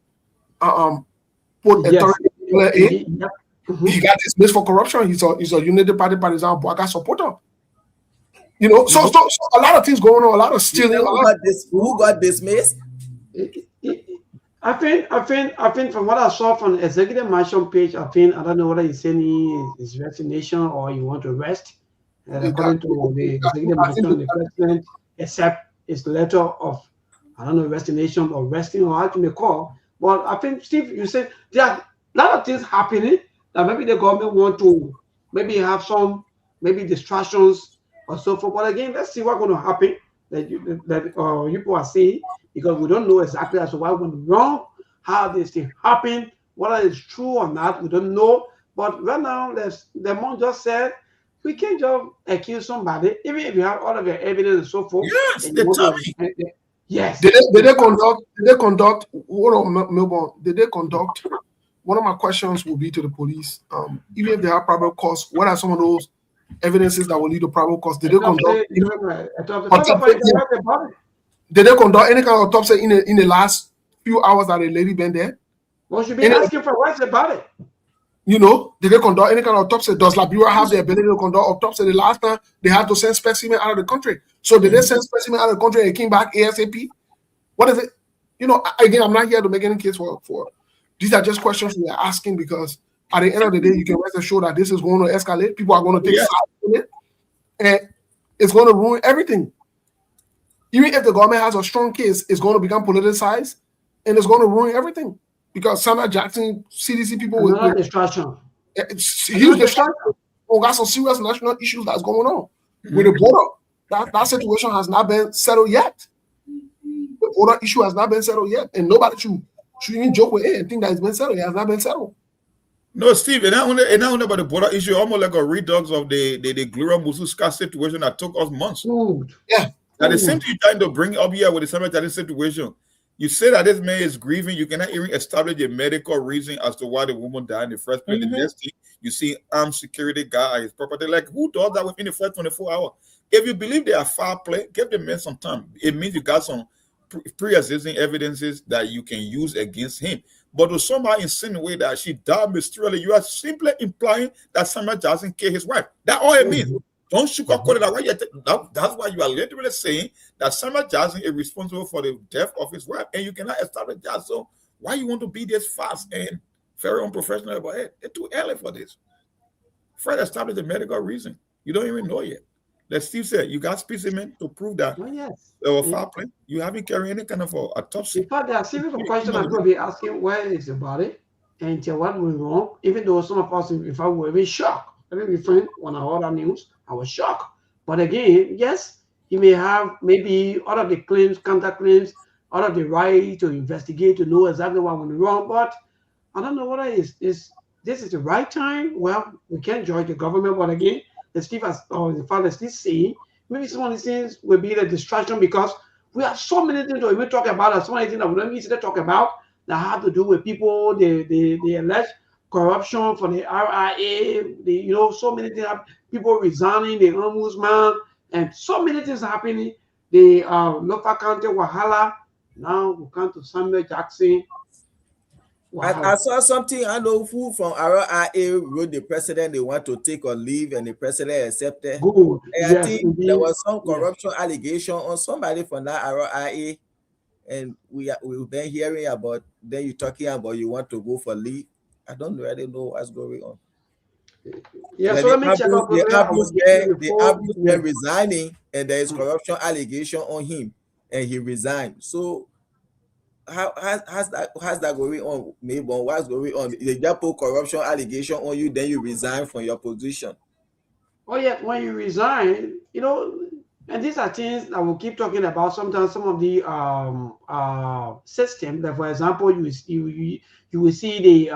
Port Authority He got dismissed for corruption. He's a United Party partisan Boaga supporter. You know, so a lot of things going on, a lot of stealing.
Who got dismissed?
I think from what I saw from the executive mansion page, I don't know whether he's saying his resignation or you want to rest. According to the executive mansion, the president accept his letter of resignation or resting or how you may call. But I think, Steve, you said there are a lot of things happening that maybe the government want to maybe have some distractions or so forth. But again, let's see what's going to happen that you people are saying, because we don't know exactly as to what went wrong, how this thing happened, whether it's true or not, we don't know. But right now, the mom just said, we can't just accuse somebody, even if you have all of your evidence and so forth.
Yes,
yes.
Did they conduct, hold on, Melbourne, did they conduct, one of my questions will be to the police, even if they have probable cause, what are some of those evidences that will lead to probable cause? Did they conduct did they conduct any kind of autopsy in the last few hours that the lady been there?
Well, should be asking for what's about it.
You know, did they conduct any kind of autopsy? Does Liberia have the ability to conduct autopsy? The last time they had to send specimen out of the country. So did they send specimen out of the country and it came back ASAP? What is it? You know, again, I'm not here to make any case for these are just questions we are asking, because at the end of the day, you can rest assured that this is going to escalate. People are going to take sides in it, and it's going to ruin everything. Even if the government has a strong case, it's going to become politicized, and it's going to ruin everything. Because Samuel Jackson, CDC people with
distraction.
It's huge distraction. We got some serious national issues that's going on with the border. That situation has not been settled yet. The border issue has not been settled yet, and nobody should even joke with it and think that it's been settled. It has not been settled.
No, Steve, and not only about the border issue, almost like a redux of the Gloria Mususka situation that took us months.
Yeah.
At the same time, trying to bring up here with the Samuel Jackson situation. You say that this man is grieving. You cannot even establish a medical reason as to why the woman died in the first place. The next thing, you see armed security guy at his property. Like, who does that within the first 24 hours? If you believe they are foul play, give the man some time. It means you got some pre-existing evidences that you can use against him. But to somehow insinuate that she died mysteriously, you are simply implying that Samuel Jackson killed his wife. That's all it means. Don't sugarcoat it that way. That's why you are literally saying that Samuel Jackson is responsible for the death of his wife, and you cannot establish that. So why you want to be this fast and very unprofessional about it? It's too early for this. Fred established the medical reason. You don't even know yet. Like Steve said, you got specimen to prove that. Foul play. You haven't carried any kind of autopsy.
In fact, there are series of questions I'm going to be asking. Where is the body? And what went wrong? Even though some of us, if I were even shocked. Every friend, when I heard that news, I was shocked. But again, yes, he may have maybe all of the claims, counterclaims, all of the right to investigate, to know exactly what went wrong. But I don't know whether this is the right time. Well, we can't judge the government. But again, the father still saying, maybe some of these things will be the distraction, because we have so many things to even talk about, and so many things that we don't easily talk about that have to do with people, the alleged corruption for the RIA, so many things, people resigning, the ombudsman, and so many things happening. The local county Wahala, now we come to Samuel Jackson.
I saw something, I know who from RIA wrote the president they want to take on leave, and the president accepted.
Good.
And I think there was some corruption allegation on somebody from that RIA, and we've been hearing about, then you're talking about you want to go for leave. I don't really know what's going on.
Yeah, so let me check out
the resigning, and there is corruption allegation on him, and he resigned. So how's that going on, Maybon? What's going on? They just put corruption allegation on you, then you resign from your position.
Oh yeah, when you resign, and these are things that we'll keep talking about. Sometimes some of the system that, for example, you will see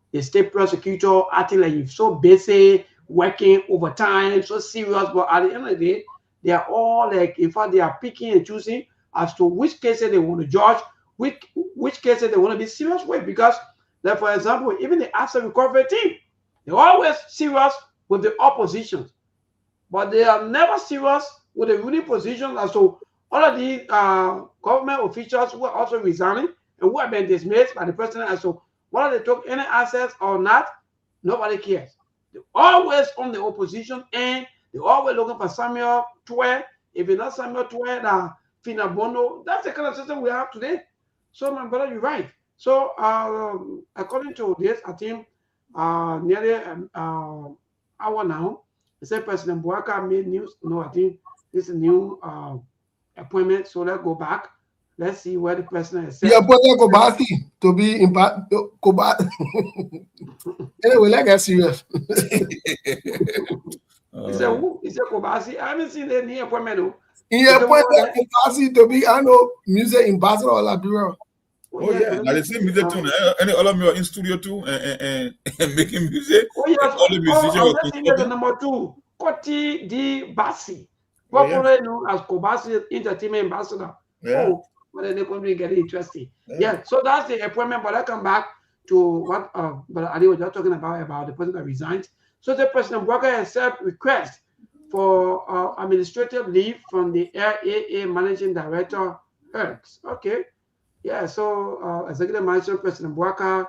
the state prosecutor acting like you're so busy, working overtime, so serious, but at the end of the day, they are all like, in fact, they are picking and choosing as to which cases they want to judge, which cases they want to be serious with. Because, like, for example, even the asset recovery team, they're always serious with the opposition, but they are never serious with the ruling position. And so all of the government officials who are also resigning and who have been dismissed by the president, and so whether they took any assets or not, nobody cares. They're always on the opposition end. They're always looking for Samuel Twe. If it's not Samuel Twe, Fina Bono, that's the kind of system we have today. So, my brother, you're right. So, according to this, I think nearly hour now, they said President Bouaka made news. No, I think this is a new appointment. So, let's go back. Let's see where the president is.
Yeah, but Kobasi to be in anyway, let's get serious.
He said, who? He said, Kobasi. I haven't seen any appointment.
He appointed Kobasi to be, I know, music ambassador of Liberia.
Oh, yeah. Now, they say music too. Any all of me are in studio too and making music.
Oh, yes.
All the musicians
the number 2, Koti D. Bassi, popularly known as Kobasi Entertainment Ambassador.
Yeah.
Oh, but then they couldn't get interesting. Yeah, so that's the appointment. But I come back to what Brother Ali was just talking about the person that resigned. So the President Bouaka accepted request for administrative leave from the RAA Managing Director, Herx. Okay. Yeah, so Executive Manager President Bouaka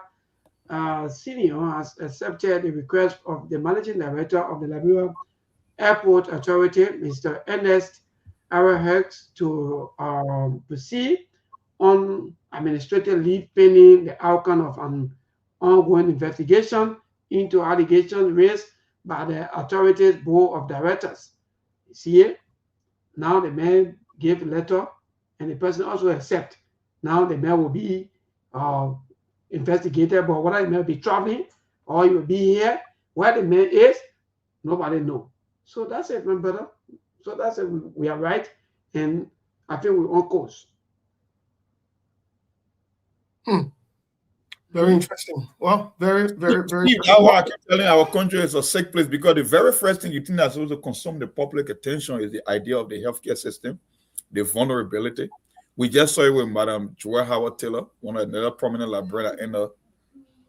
Senior has accepted the request of the Managing Director of the Liberia Airport Authority, Mr. Ernest Herx, to proceed on administrative leave pending the outcome of an ongoing investigation into allegations raised by the authority's board of directors. You see it? Now the man gave a letter and the person also accept. Now the man will be investigated, but whether the man will be traveling or he will be here, where the man is, nobody knows. So that's it, my brother. So that's it. We are right, and I think we're on course.
Very interesting. Well, very, very, very.
That's why I keep telling our country is a sick place, because the very first thing you think that's supposed to consume the public attention is the idea of the healthcare system, the vulnerability. We just saw it with Madam Joy Howard Taylor, another prominent librarian, and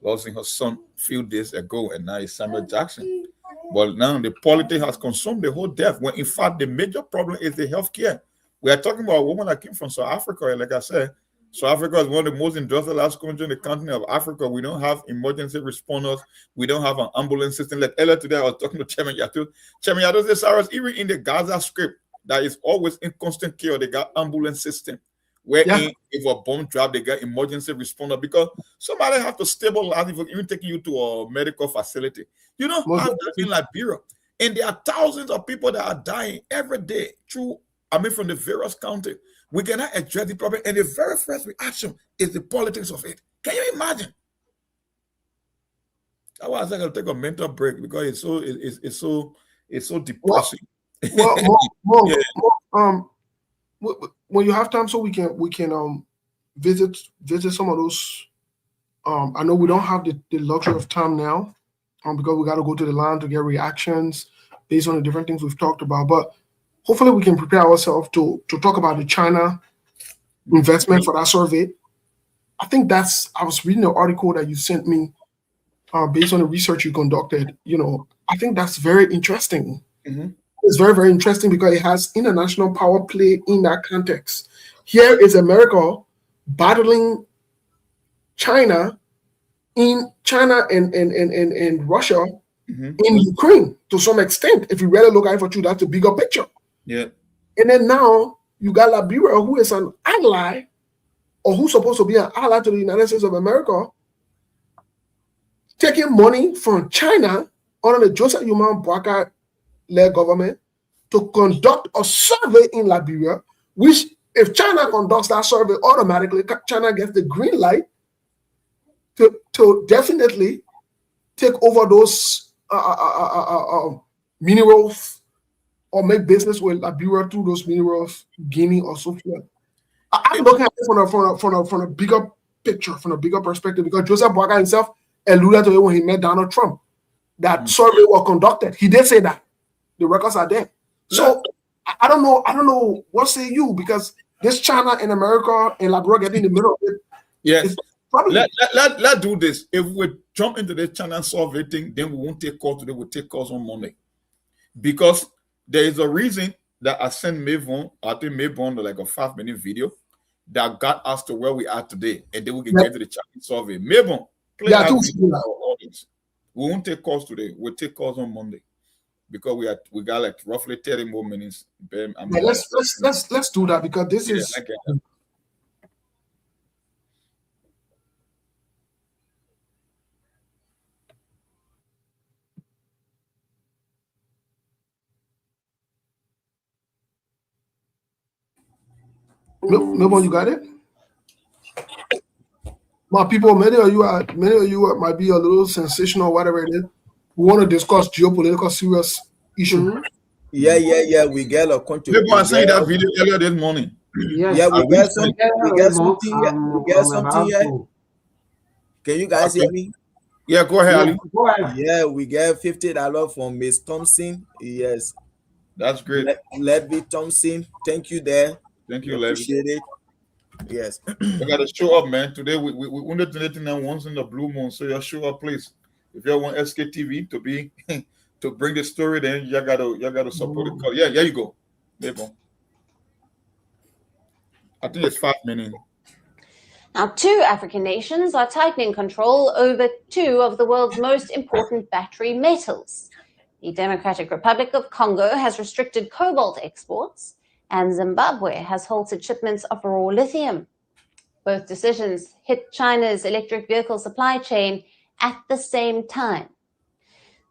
losing her son a few days ago, and now it's Samuel Jackson. But now the politics has consumed the whole death, when in fact the major problem is the healthcare. We are talking about a woman that came from South Africa, like I said. South Africa is one of the most industrialized countries in the continent of Africa. We don't have emergency responders. We don't have an ambulance system. Like earlier today, I was talking to Chairman Yato. Chairman Yato said, Cyrus, even in the Gaza Strip, that is always in constant care, they got ambulance system. Wherein if a bomb drop, they got emergency responder, because somebody have to stabilize if even taking you to a medical facility. You know how that's in Liberia. And there are thousands of people that are dying every day from the various counties. We cannot address the problem, and the very first reaction is the politics of it. Can you imagine? That's why I said I'll take a mental break, because it's so depressing.
When you have time, so we can visit some of those. I know we don't have the luxury of time now, because we got to go to the line to get reactions based on the different things we've talked about, but hopefully we can prepare ourselves to talk about the China investment for that survey. I think I was reading the article that you sent me based on the research you conducted. I think that's very interesting. Mm-hmm. It's very, very interesting because it has international power play in that context. Here is America battling China and Russia in Ukraine to some extent. If you really look at it for you, that's a bigger picture.
Yeah.
And then now you got Liberia, who is an ally, or who's supposed to be an ally to the United States of America, taking money from China under the Joseph Human Bouaka-led government to conduct a survey in Liberia, which if China conducts that survey, automatically China gets the green light to definitely take over those minerals, or make business with Liberia through those minerals, Guinea or so forth. I'm looking at it from a bigger picture, from a bigger perspective, because Joseph Bouaka himself alluded to it when he met Donald Trump. That survey was conducted. He did say that. The records are there. So I don't know what say you, because this China and America and Liberia getting in the middle of it.
Yeah. Let's do this. If we jump into the China survey thing, then we won't take calls today, we'll take calls on Monday. Because there is a reason that I sent Mavon, like a 5-minute video that got us to where we are today, and then we can get to the Chinese survey. Mavon, Play
Yeah,
that
too.
video for our audience. We won't take calls today. We'll take calls on Monday because we got like roughly 30 more minutes. I mean,
Yeah, let's do that because this is.
I get that.
No one, you got it. My people, many of you might be a little sensational, whatever it is. We want to discuss geopolitical serious issue.
Yeah. We get a country.
People are saying that video earlier this morning.
Yes.
Yeah, we get something. We get
Raymond,
something. We get something here. Can you guys hear me?
Yeah, go ahead, Ali.
Go ahead.
Yeah, we get $50 from Miss Thompson. Yes,
That's great.
Levy Thompson. Thank you there.
Thank you,
We
Levy.
appreciate it. Yes.
We got to show up, man. Today we only donating them once in the blue moon, so you show up, please. If you want SKTV to be to bring the story, then you gotta support it. Yeah, there you go. I think it's 5 minutes.
Now, 2 African nations are tightening control over 2 of the world's most important battery metals. The Democratic Republic of Congo has restricted cobalt exports, and Zimbabwe has halted shipments of raw lithium. Both decisions hit China's electric vehicle supply chain at the same time.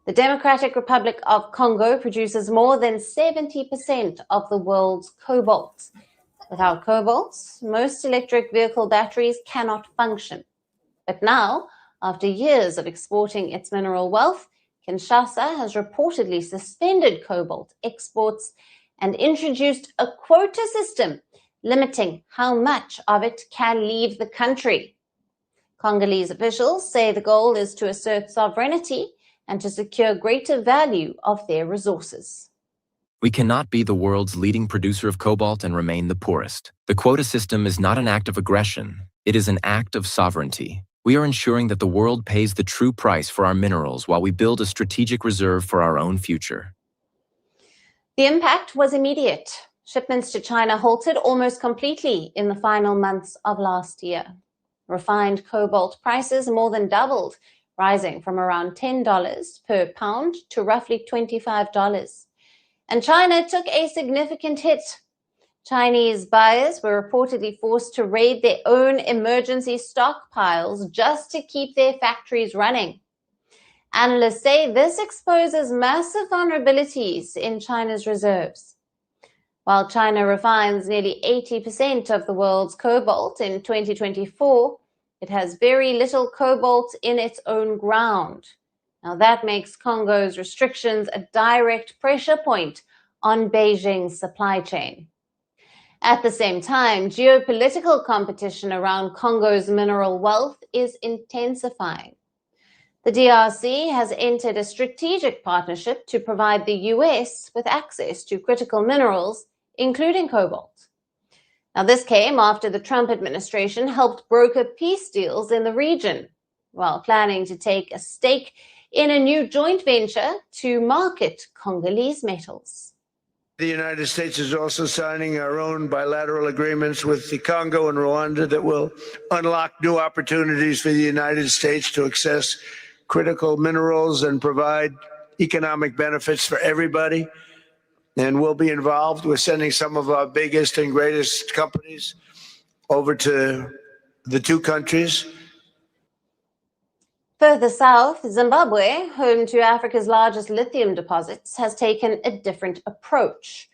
The Democratic Republic of Congo produces more than 70% of the world's cobalt. Without cobalt, most electric vehicle batteries cannot function. But now, after years of exporting its mineral wealth, Kinshasa has reportedly suspended cobalt exports and introduced a quota system limiting how much of it can leave the country. Congolese officials say the goal is to assert sovereignty and to secure greater value of their resources.
We cannot be the world's leading producer of cobalt and remain the poorest. The quota system is not an act of aggression. It is an act of sovereignty. We are ensuring that the world pays the true price for our minerals while we build a strategic reserve for our own future.
The impact was immediate. Shipments to China halted almost completely in the final months of last year. Refined cobalt prices more than doubled, rising from around $10 per pound to roughly $25. And China took a significant hit. Chinese buyers were reportedly forced to raid their own emergency stockpiles just to keep their factories running. Analysts say this exposes massive vulnerabilities in China's reserves. While China refines nearly 80% of the world's cobalt in 2024, it has very little cobalt in its own ground. Now that makes Congo's restrictions a direct pressure point on Beijing's supply chain. At the same time, geopolitical competition around Congo's mineral wealth is intensifying. The DRC has entered a strategic partnership to provide the US with access to critical minerals, including cobalt. Now, this came after the Trump administration helped broker peace deals in the region, while planning to take a stake in a new joint venture to market Congolese metals.
The United States is also signing our own bilateral agreements with the Congo and Rwanda that will unlock new opportunities for the United States to access critical minerals and provide economic benefits for everybody. And we'll be involved. We're sending some of our biggest and greatest companies over to the 2 countries.
Further south, Zimbabwe, home to Africa's largest lithium deposits, has taken a different approach.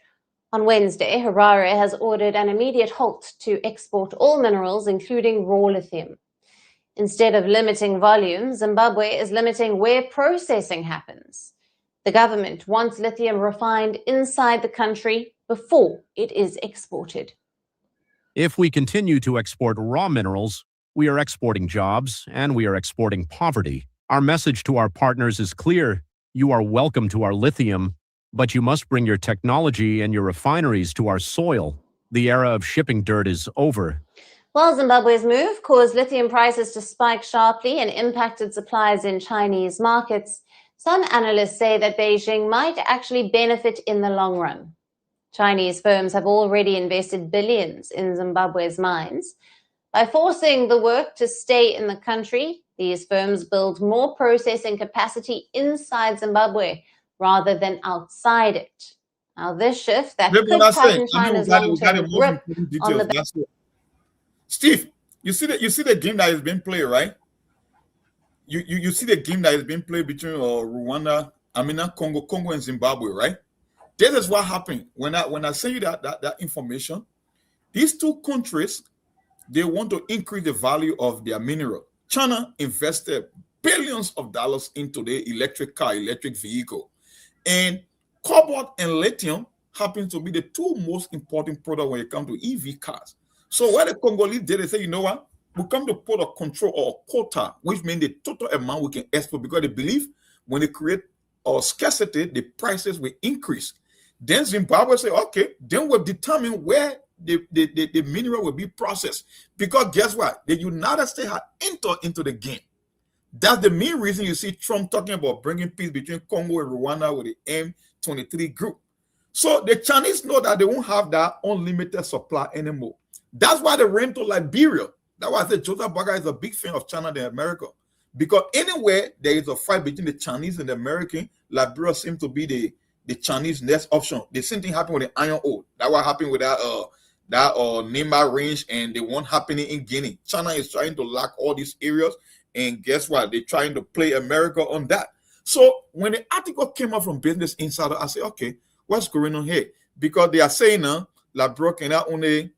On Wednesday, Harare has ordered an immediate halt to export all minerals, including raw lithium. Instead of limiting volume, Zimbabwe is limiting where processing happens. The government wants lithium refined inside the country before it is exported.
If we continue to export raw minerals, we are exporting jobs and we are exporting poverty. Our message to our partners is clear. You are welcome to our lithium, but you must bring your technology and your refineries to our soil. The era of shipping dirt is over.
While Zimbabwe's move caused lithium prices to spike sharply and impacted supplies in Chinese markets, some analysts say that Beijing might actually benefit in the long run. Chinese firms have already invested billions in Zimbabwe's mines. By forcing the work to stay in the country, These firms build more processing capacity inside Zimbabwe rather than outside it. Now, this shift that
Maybe
could
I say,
tighten
I mean,
China's
we got the
long-term
most
grip
important
on
details.
the
That's it. Steve, you see the game that is being played, right? You see the game that is being played between Rwanda, Congo and Zimbabwe, right? This is what happened when I send you that information. These two countries, they want to increase the value of their mineral. China invested billions of dollars into the electric vehicle, and cobalt and lithium happen to be the two most important products when it comes to EV cars. So what the Congolese did, they say, you know what? We come to put a control or a quota, which means the total amount we can export, because they believe when they create a scarcity, the prices will increase. Then Zimbabwe say, okay, then we'll determine where the mineral will be processed. Because guess what? The United States had entered into the game. That's the main reason you see Trump talking about bringing peace between Congo and Rwanda with the M23 group. So the Chinese know that they won't have that unlimited supply anymore. That's why they ran to Liberia. That's why I said Joseph Boakai is a big fan of China than America. Because anywhere there is a fight between the Chinese and the American, Liberia seems to be the Chinese next option. The same thing happened with the iron ore. That what happened with that Nema range, and the one happening in Guinea. China is trying to lock all these areas, and guess what? They're trying to play America on that. So when the article came out from Business Insider, I said, okay, what's going on here? Because they are saying now, Liberia cannot only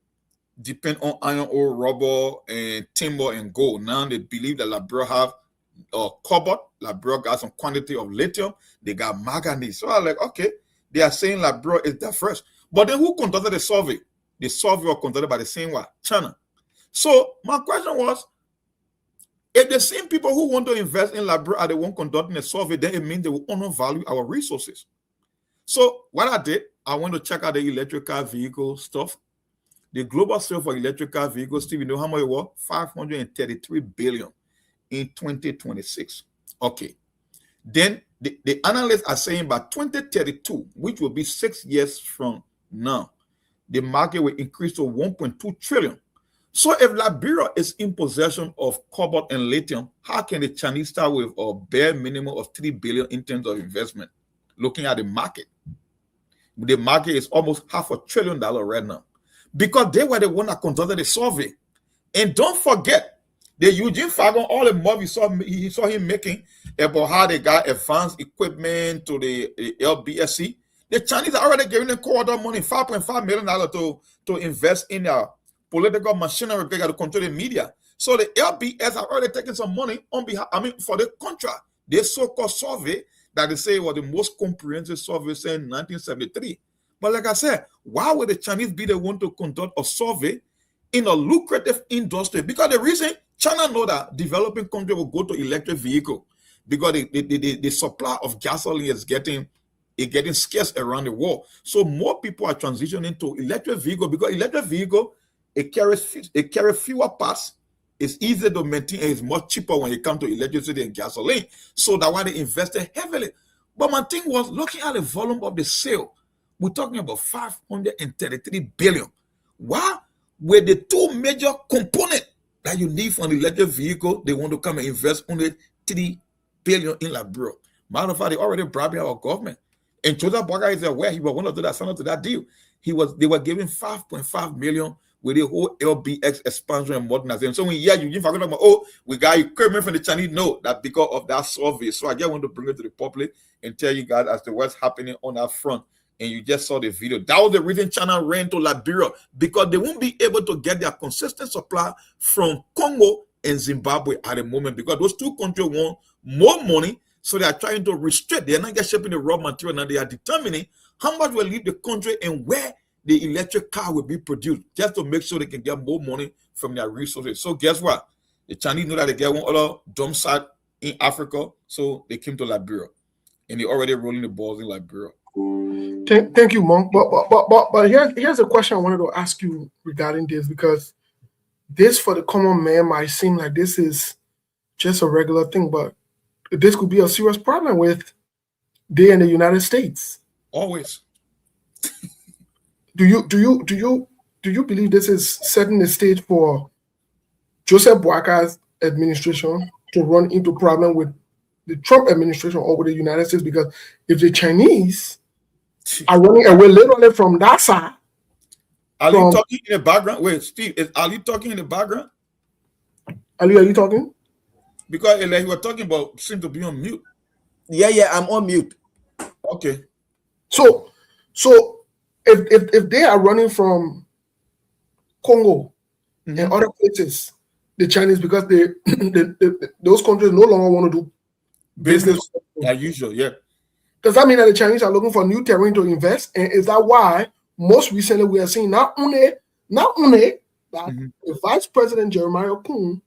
depend on iron ore, rubber, and timber and gold. Now they believe that Liberia have cobalt. Liberia got some quantity of lithium. They got manganese. So I'm like, okay, they are saying Liberia is the first. But then who conducted the survey? The survey was conducted by the same one, China. So my question was, if the same people who want to invest in Liberia are the one conducting the survey, then it means they will undervalue our resources. So what I did, I went to check out the electric car vehicle stuff. The global sale for electric car vehicles, Steve, you know how much it was? 533 billion in 2026. Okay. Then the analysts are saying by 2032, which will be 6 years from now, the market will increase to 1.2 trillion. So if Liberia is in possession of cobalt and lithium, how can the Chinese start with a bare minimum of 3 billion in terms of investment? Looking at the market is almost $500 billion right now, because they were the one that conducted the survey. And don't forget, the Eugene Fagon, all the money you saw him making about how they got advanced equipment to the LBSC. The Chinese are already giving them quarter money, $5.5 million to invest in their political machinery to control the media. So the LBS are already taking some money on behalf, for the contract. They so-called survey that they say was the most comprehensive survey since 1973. But like I said, why would the Chinese be the one to conduct a survey in a lucrative industry? Because the reason China know that developing country will go to electric vehicle, because the supply of gasoline is getting scarce around the world. So more people are transitioning to electric vehicle, because electric vehicle, it carries fewer parts. It's easier to maintain, and it's much cheaper when it comes to electricity and gasoline. So that's why they invested heavily. But my thing was, looking at the volume of the sale, we're talking about 533 billion. Why? With the two major components that you need for an electric vehicle, they want to come and invest only 3 billion in Liberia. Matter of fact, they already bribing our government. And Joseph Boakai is aware, he was one of those that signed up to that deal. They were giving 5.5 million with the whole LBX expansion and modernization. So when you forget about, we got equipment from the Chinese, no, that because of that survey. So I just want to bring it to the public and tell you guys as to what's happening on that front. And you just saw the video. That was the reason China ran to Liberia, because they won't be able to get their consistent supply from Congo and Zimbabwe at the moment, because those two countries want more money. So they are trying to restrict. They are not just shipping the raw material. Now they are determining how much will leave the country and where the electric car will be produced, just to make sure they can get more money from their resources. So guess what? The Chinese know that they get one other dump site in Africa, so they came to Liberia, and they're already rolling the balls in Liberia.
Thank you, Monk. But here's a question I wanted to ask you regarding this, because this for the common man might seem like this is just a regular thing, but this could be a serious problem with they in the United States.
Always.
Do you believe this is setting the stage for Joseph Boakai's administration to run into problem with the Trump administration or with the United States, because if the Chinese are running away literally from that side.
Ali talking in the background? Wait, Steve, is Ali talking in the background?
Ali, are you talking?
Because like you were talking about seem to be on mute.
Yeah, I'm on mute.
Okay.
So if they are running from Congo and other places, the Chinese, because those countries no longer want to do business
as usual, yeah.
Does that mean that the Chinese are looking for new terrain to invest? And is that why most recently we are seeing not only that the Vice President Jeremiah Kuhn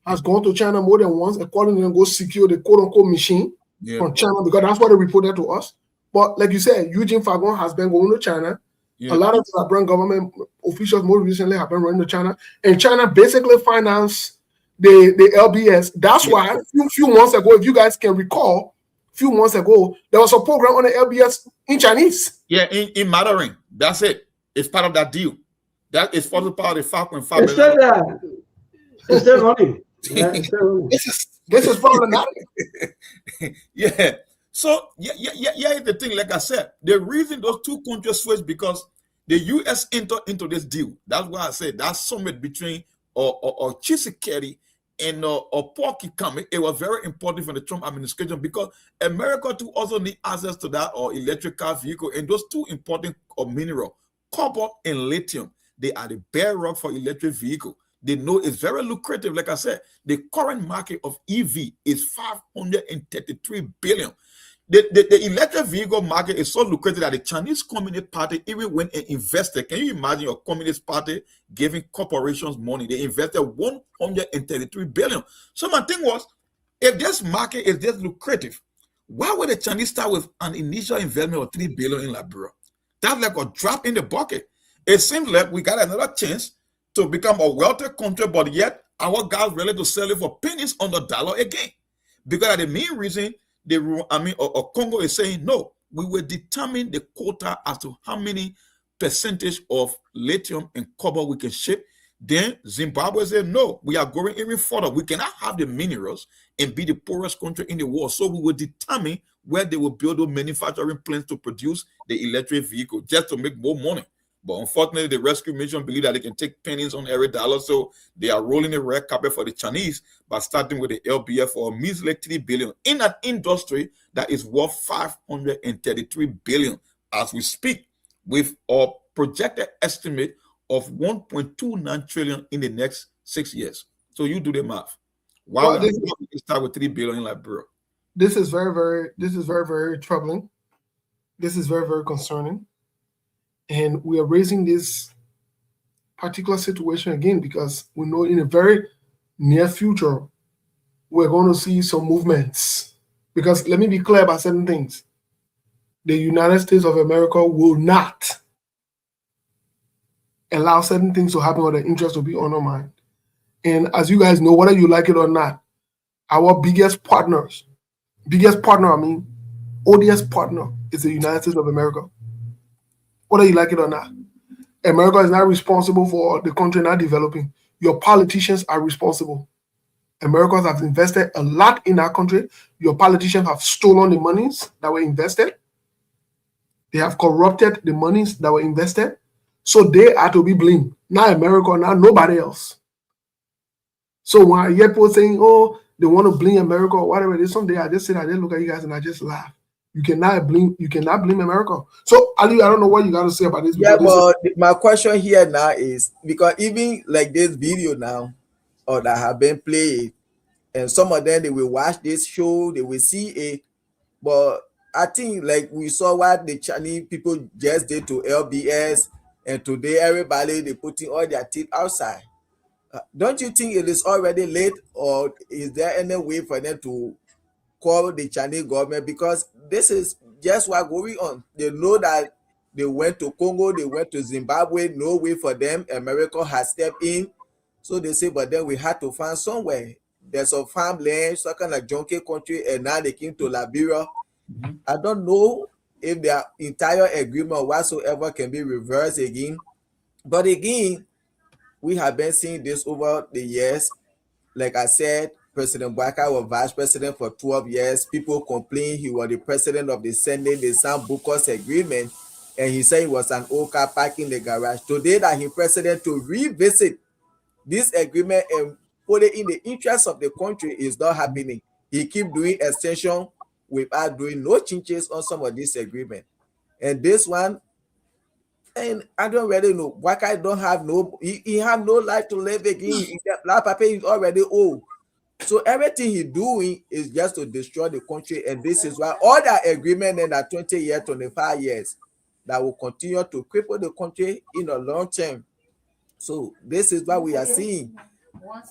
has gone to China more than once, according to them, go secure the quote-unquote machine from China, because that's what they reported to us. But like you said, Eugene Fagon has been going to China. A lot of the government officials more recently have been running to China, and China basically financed the LBS. That's why a few months ago, if you guys can recall, a few months ago, there was a program on the LBS in Chinese.
Yeah, in Mandarin. That's it. It's part of that deal. That is part of the 5.5
billion. It's still running.
This is problematic.
Yeah. So yeah, the thing, like I said, the reason those two countries switched because the US entered into this deal. That's why I said that summit between Tshisekedi and Paul Kagame, it was very important for the Trump administration because America too also need access to that or electric car vehicle, and those two important mineral, cobalt and lithium, they are the bedrock for electric vehicle. They know it's very lucrative. Like I said, the current market of EV is 533 billion. The electric vehicle market is so lucrative that the Chinese Communist Party even went and invested. Can you imagine your Communist Party giving corporations money? They invested 133 billion. So my thing was, if this market is this lucrative, why would the Chinese start with an initial investment of 3 billion in Liberia? That's like a drop in the bucket. It seems like we got another chance to become a wealthy country, but yet our guys ready to sell it for pennies on the dollar again. Because the main reason Congo is saying, no, we will determine the quota as to how many percentage of lithium and cobalt we can ship. Then Zimbabwe said, no, we are going even further. We cannot have the minerals and be the poorest country in the world. So we will determine where they will build those manufacturing plants to produce the electric vehicle just to make more money. But unfortunately, the rescue mission believe that they can take pennies on every dollar. So they are rolling the red carpet for the Chinese by starting with the LBF for a measly 3 billion in an industry that is worth 533 billion as we speak, with a projected estimate of 1.29 trillion in the next 6 years. So you do the math. Why would you start with 3 billion in Liberia?
This is very, very troubling. This is very, very concerning. And we are raising this particular situation again because we know in a very near future, we're going to see some movements. Because let me be clear about certain things. The United States of America will not allow certain things to happen or the interest to be undermined. And as you guys know, whether you like it or not, our odious partner is the United States of America. Whether you like it or not, America is not responsible for the country not developing. Your politicians are responsible. Americans have invested a lot in our country. Your politicians have stolen the monies that were invested. They have corrupted the monies that were invested. So they are to be blamed. Not America, not nobody else. So when I hear people saying, oh, they want to blame America or whatever it is, someday I just sit there, look at you guys and I just laugh. You cannot blame America. So Ali, I don't know what you got to say about this.
Yeah, but my question here now is because even like this video now, or that have been played, and some of them they will watch this show, they will see it. But I think like we saw what the Chinese people just did to LBS, and today everybody they putting all their teeth outside. Don't you think it is already late, or is there any way for them to call the Chinese government? Because this is just what going on. They know that they went to Congo, they went to Zimbabwe, no way for them. America has stepped in. So they say, but then we had to find somewhere. There's some farmland, some kind of junkie country, and now they came to Liberia. I don't know if their entire agreement whatsoever can be reversed again. But again, we have been seeing this over the years. Like I said, President Bouaka was vice president for 12 years. People complained he was the president of the Senate. They signed Bukos agreement, and he said he was an old car parking in the garage. Today that he president to revisit this agreement and put it in the interest of the country is not happening. He keep doing extension without doing no changes on some of this agreement. And this one, and I don't really know. Bouaka don't have no, he have no life to live again. Black Papa is already old. So everything he doing is just to destroy the country, and this is why all that agreement in that 20 years, 25 years, that will continue to cripple the country in the long term. So this is what we are seeing.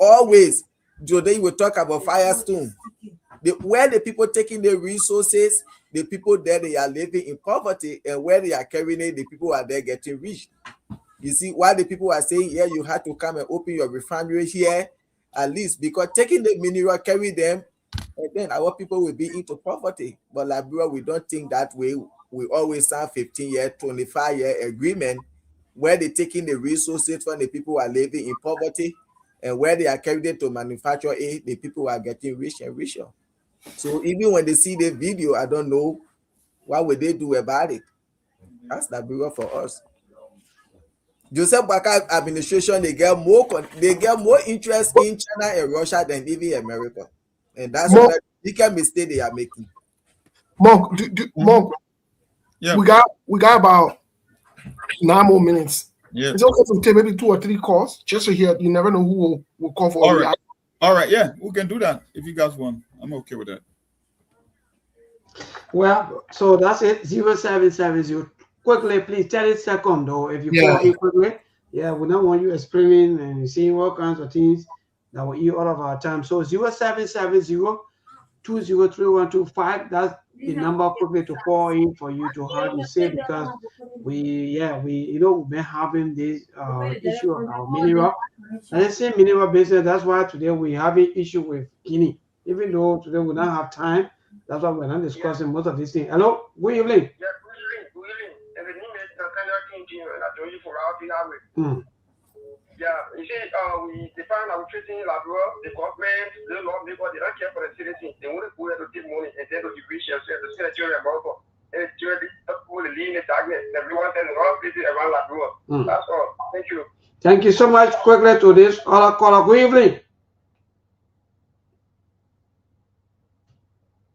Always, today we talk about Firestone. Where the people taking the resources, the people there, they are living in poverty, and where they are carrying it, the people are there getting rich. You see, why the people are saying, yeah, you have to come and open your refinery here, at least, because taking the mineral, carry them, and then our people will be into poverty. But Liberia, we don't think that way. We always sign 15-year, 25-year agreement where they're taking the resources from the people who are living in poverty, and where they are carried it to manufacture it, the people are getting rich and richer. So even when they see the video, I don't know what would they do about it. That's Liberia for us. Joseph Bouaka administration, they get more interest in China and Russia than even America, and that's the biggest mistake they are making.
Monk, yeah. we got about 9 more minutes. Yeah, it's okay to take maybe 2 or 3 calls just to hear. You never know who will call for.
All right, yeah, we can do that if you guys want. I'm okay with that.
Well, so that's it. 0770. Quickly, please, 30 seconds though. If you call in quickly, we don't want you explaining and seeing all kinds of things that will eat all of our time. So 0770-203-125. That's the number quickly to call in for you to have you say, because we've been having this issue of our mineral. And let's say mineral business. That's why today we have an issue with Guinea. Even though today we don't have time, that's why we're not discussing most of these things. Hello, good evening.
Yeah, you see, we define our treating Liberia, the government, the law, because they don't care for the citizens. They want to go to take money and then to reach yourself, the senator and Morocco. And it's really the lean target. Everyone says around places around Liberia. That's all. Thank you.
Thank you so much. Quickly to this caller. Good evening.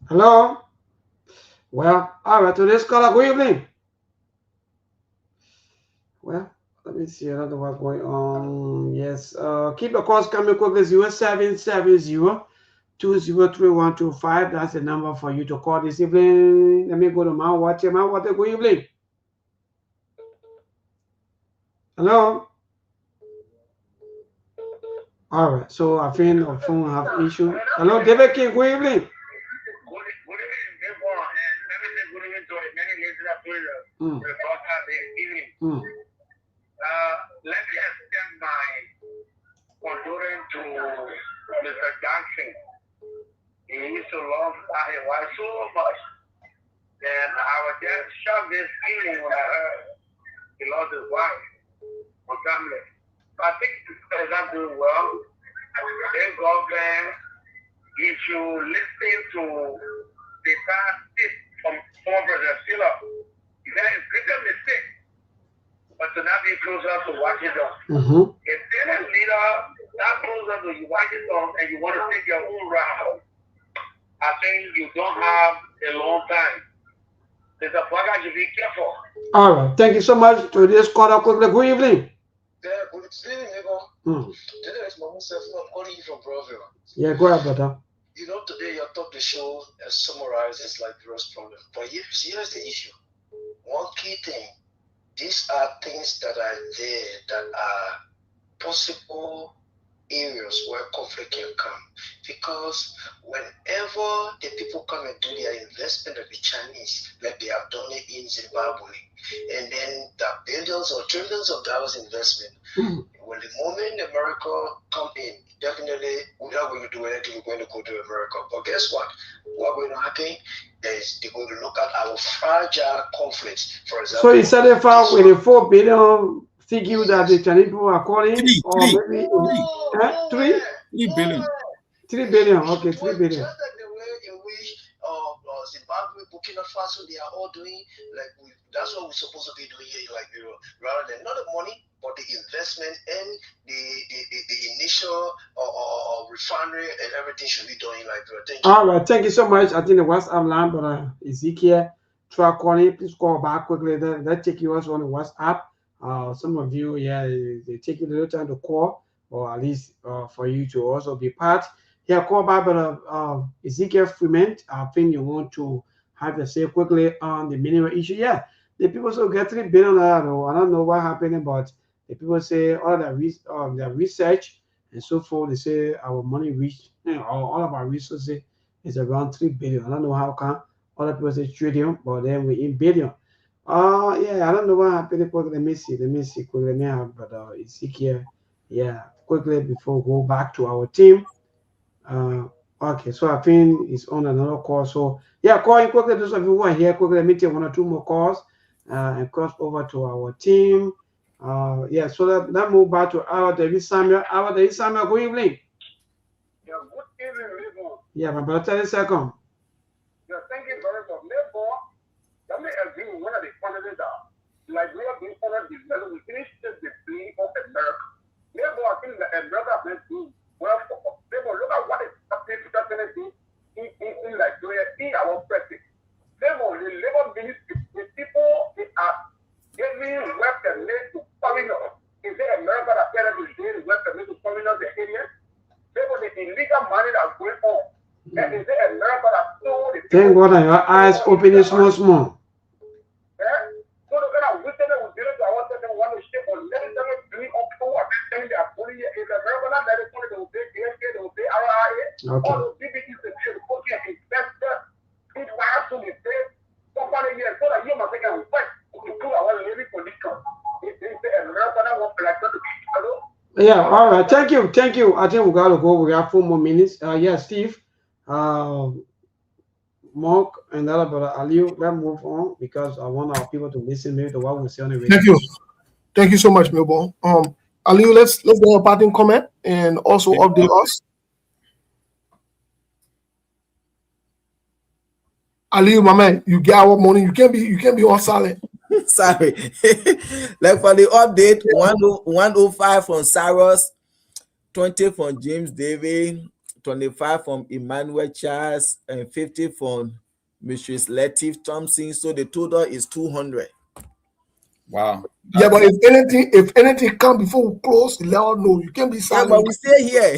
Hello. Well, all right. To this caller. Good evening. Well, let me see another what's going on. Yes. Keep the calls coming quickly. 0770-203-125. That's the number for you to call this evening. Let me go to my watch. Good evening. Hello. All right. So I think our phone have issue. Hello, David King. Good evening.
Let me extend my condolence to Mr. Johnson. He used to love his wife so much. And I was just shocked this evening when I heard he lost his wife or family. But I think he's not doing well. Then government, if you listen to the past tip from former President Silla, that is a mistake. But to not be closer to Washington. If you're a leader not closer to Washington and you want to take your own route, I think you don't have a long time. There's a bug, you be careful.
All right. Thank you so much to this caller. Quickly. Good evening.
Yeah, good evening, neighbor. Today is my self. I'm calling you from Broville.
Yeah, go ahead, brother.
You know, today your talk the show summarizes like Liberia's problem. But here's the issue. One key thing. These are things that are there that are possible areas where conflict can come. Because whenever the people come and do their investment of the Chinese, like they have done it in Zimbabwe, and then the billions or trillions of dollars investment, when the moment America come in, definitely we're not going to do anything, we're going to go to America. But guess what? What going to happen is they're going to look at our fragile conflicts. For example,
so you satisfied with the 4 billion figure that the Chinese people are calling?
3 billion.
3 billion. Okay, 3 billion.
Just like the way in which Zimbabwe, Burkina Faso, they are all doing, like that's what we're supposed to be doing here in Liberia, rather than not the money, but the investment and the initial refinery and everything should be done in Liberia. Thank you.
All right, thank you so much. I think the WhatsApp line, but Ezekiel, try calling. Please call back quickly. That take you also on the WhatsApp. Some of you, yeah, they take you a little time to call, or at least for you to also be part. Yeah, call back, but Ezekiel Freeman, I think you want to have your say quickly on the minimum issue. Yeah, the people still get $3 billion. I don't know what happened, but the people say all their research and so forth. They say our money reached, all of our resources is around 3 billion. I don't know how come other people say trillion, but then we in billion. Yeah, I don't know what happened. Let me see quickly. Let me have, but Ezekiel, yeah, quickly before we go back to our team. Okay, so I think it's on another call. So yeah, call in quickly. Those of you who are here, quickly, let me take 1 or 2 more calls and cross over to our team. Yeah, so that move back to our David Samuel. Our David Samuel, good evening.
Yeah, good evening, Libo.
Yeah, my brother, 30 seconds.
Yeah, thank you very much. Therefore, let me agree with one of the candidates that Liberia being honored the medal, we finished the plea of America. Therefore, I think that America has been well for. Therefore, look at what is happening to President in Liberia, in our president. Therefore, the labor ministry, the people they are giving work permit to foreigners. Is it America that said that is giving work permit to foreigners in Kenya? Therefore, the illegal money that's going on. And is it America that stole the
Thank God that your eyes open small.
So the kind of wickedness we did to our person want to shape on necessary doing up to what they're saying they are putting here. Is America not that they will pay DSK, they will pay RIA, all those BBTs that they will put investor, it has to be paid company here so that you must take a request to do our living condition. Is the America that wants like that to be hello?
Yeah, all right. Thank you. I think we gotta go. We have 4 more minutes. Yeah, Steve, Mark, and that brother Aliu. Let's move on because I want our people to listen maybe to what we say on the radio.
Thank you so much, Milbo. Aliu, let's get a parting comment and also update us. Aliu, my man, you get our money. You can't be on silent.
Sorry. Like for the update, 105 from Cyrus, 20 from James David, 25 from Emmanuel Charles, and 50 from Mrs. Latif Thompson. So the total is 200.
Wow.
Yeah, but if anything come before we close, let us know. You can't be silent.
Yeah, but we stay here.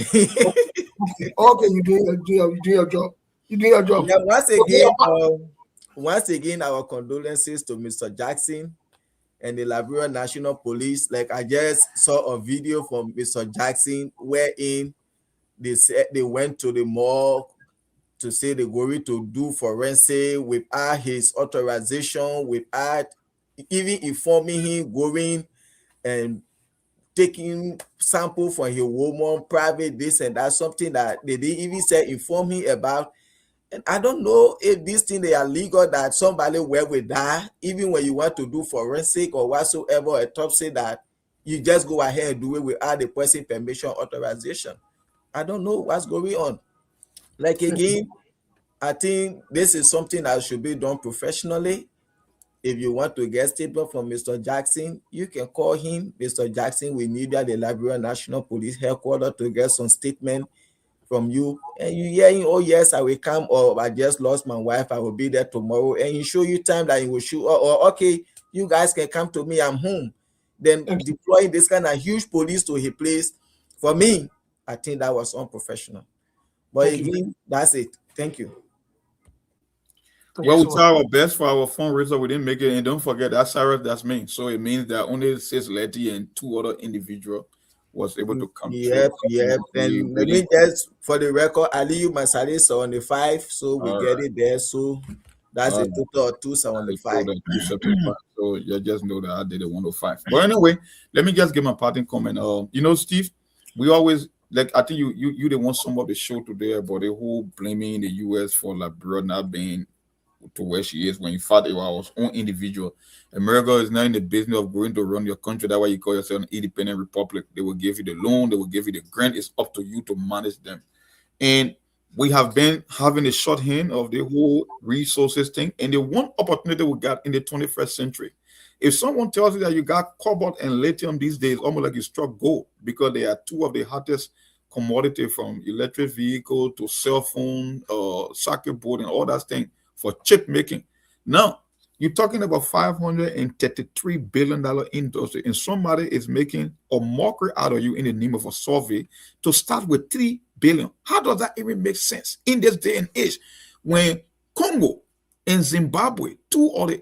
Okay, you're doing your job. You're doing your job.
Yeah, once again, our condolences to Mr. Jackson and the Liberia National Police. Like I just saw a video from Mr. Jackson wherein they said they went to the mall to say they're going to do forensic without his authorization, without even informing him, going and taking sample from his woman, private, this and that, something that they didn't even say inform him about. And I don't know if this thing they are legal that somebody will die, even when you want to do forensic or whatsoever, a autopsy that you just go ahead and do it without the person permission, authorization. I don't know what's going on. Like again, I think this is something that should be done professionally. If you want to get statement from Mr. Jackson, you can call him. Mr. Jackson, we need at the Liberia National Police Headquarters to get some statement from you. And you hear him, oh yes, I will come, or I just lost my wife, I will be there tomorrow. And he show you time that he will show, or okay, you guys can come to me, I'm home. Then deploying this kind of huge police to his place, for me, I think that was unprofessional. But again, that's it. Thank you.
Well, we try our best for our fundraiser. We didn't make it. And don't forget that Cyrus, that's me. So it means that only 6 Letty and 2 other individuals was able to come.
Yep. And let me just, for the record, Aliyu Masari is on the 5, so we get it there. So that's a total of 275.
So you just know that I did a 105. But anyway, let me just give my parting comment. You know, Steve, we always, like, I think you didn't want some of the show today about the whole blaming the US for Liberia not being to where she is, when in fact it was our own individual. America is not in the business of going to run your country. That's why you call yourself an independent republic. They will give you the loan, they will give you the grant. It's up to you to manage them. And we have been having a shorthand of the whole resources thing. And the one opportunity we got in the 21st century, if someone tells you that you got cobalt and lithium these days, almost like you struck gold, because they are two of the hottest commodity, from electric vehicle to cell phone, circuit board, and all that thing for chip making. Now, you're talking about $533 billion industry, and somebody is making a mockery out of you in the name of a survey to start with $3 billion. How does that even make sense in this day and age when Congo and Zimbabwe, two of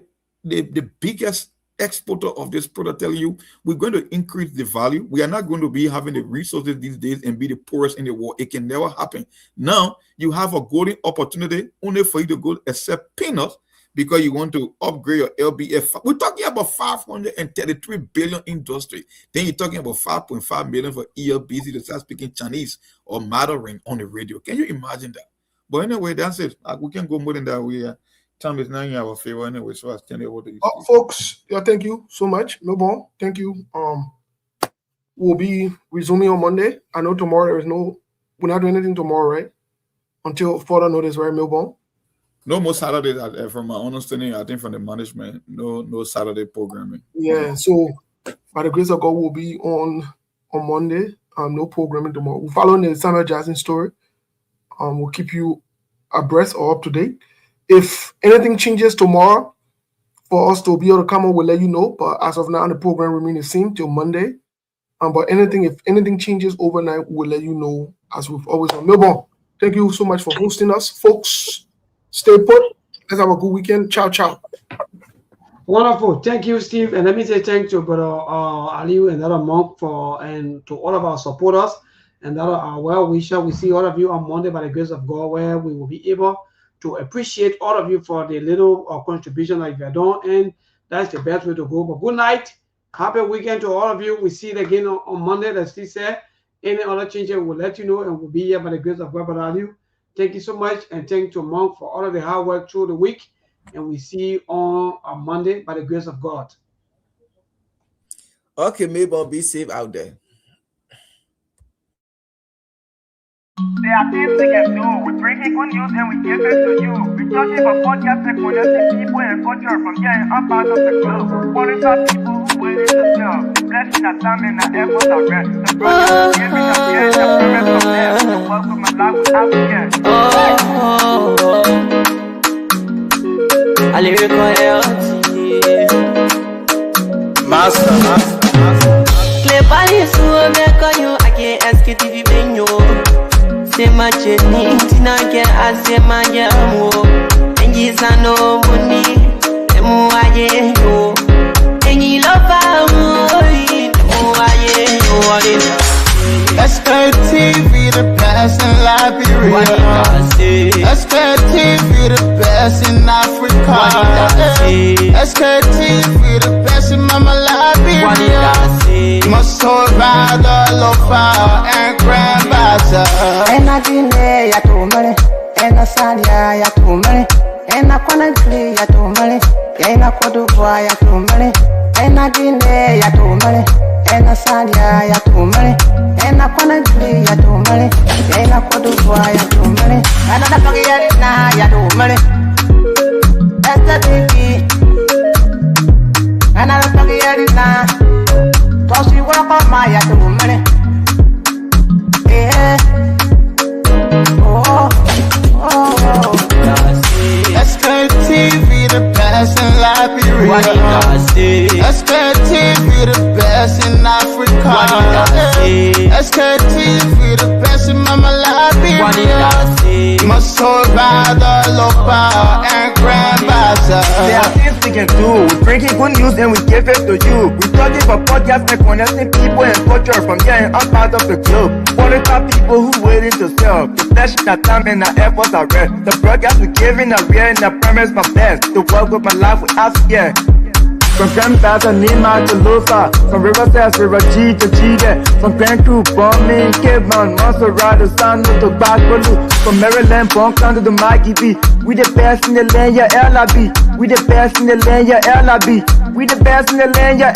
the biggest exporter of this product, tell you we're going to increase the value? We are not going to be having the resources these days and be the poorest in the world. It can never happen. Now you have a golden opportunity only for you to go accept peanuts because you want to upgrade your LBF. We're talking about $533 billion industry. Then you're talking about 5.5 million for ELBC to start speaking Chinese or Mandarin on the radio. Can you imagine that? But anyway, that's it. We can go more than that. Time is not in our favor anyway, so I stand over to you.
Folks, yeah, thank you so much. Melbourne, thank you. We'll be resuming on Monday. I know tomorrow we're not doing anything tomorrow, right? Until further notice, right, Melbourne?
No more Saturdays, from my understanding, I think from the management, no Saturday programming.
Yeah, so by the grace of God, we'll be on Monday. No programming tomorrow. We'll follow the Samuel Jackson story. We'll keep you abreast or up to date. If anything changes tomorrow for us to be able to come on, we'll let you know. But as of now, the program remains the same till Monday. But if anything changes overnight, we'll let you know, as we've always done. Melbourne, thank you so much for hosting us. Folks, stay put. Let's have a good weekend. Ciao, ciao.
Wonderful. Thank you, Steve. And let me say thank you, Brother Aliu and other Monk and to all of our supporters and our well-wishers. We see all of you on Monday by the grace of God, where we will be able to appreciate all of you for the little contribution like you've done, and that's the best way to go. But good night, happy weekend to all of you. We see it again on Monday, as Steve said. Any other changes, we'll let you know, and we'll be here by the grace of God. But Aliu, thank you so much, and thank you to Monk for all of the hard work through the week. And we see you on Monday by the grace of God.
Okay, maybe be safe out there.
There are things we can do. We bring in good news and we give it to you. We talk about podcast and connecting people and culture from here and up out of the globe. Foreign people who waiting to sell. Blessing our time and our efforts are rest. The brothers giving us here and the parents of them. The welcome and life without fear.
I lyrical
Master.
Cleverly, so I can't ask Sktv-Lib. Say my journey, Tina get I say my jamo. And yes, I know money. And I go. And you love
Sktv, the best in Liberia. Sktv, the best in Africa. Sktv, the best in Mama Liberia. Must hold by the lofa and grandmaster.
And I Guinea ya tumale, and I Salia ya tumale, and I Conakry ya tumale, and I Cote d'Ivoire ya tumale, and I Guinea ya tumale, and I Salia ya tumale, and I Conakry ya tumale, and I Cote d'Ivoire ya tumale, and I Pagayarina ya tumale. That's the baby, and I Pagayarina. Toss you up on my ya tumale. Yeah.
Sktv, the best in Liberia. Sktv, the best in Africa. Sktv, the best in Mama Liberia. Must hold by the lofa and grandmaster.
There are things we can do. We bring in good news and we give it to you. We talking about podcasts and connecting people and culture from here and up out of the globe. Foreign people who waiting to sell. The flesh, our time and our efforts are rest. The broadcast we giving are real and the promise my best. To work with my life without fear. From Grandfather Nima to Lufa, from Riverside, River G to Chile, from Grand Crew, Bombing, Cape Mount, Montserrat, San to Bacalu, from Maryland, Bonk to the Mikey B. We the best in the land, yeah, LIB. We the best in the land, yeah, LIB. We the best in the land, yeah,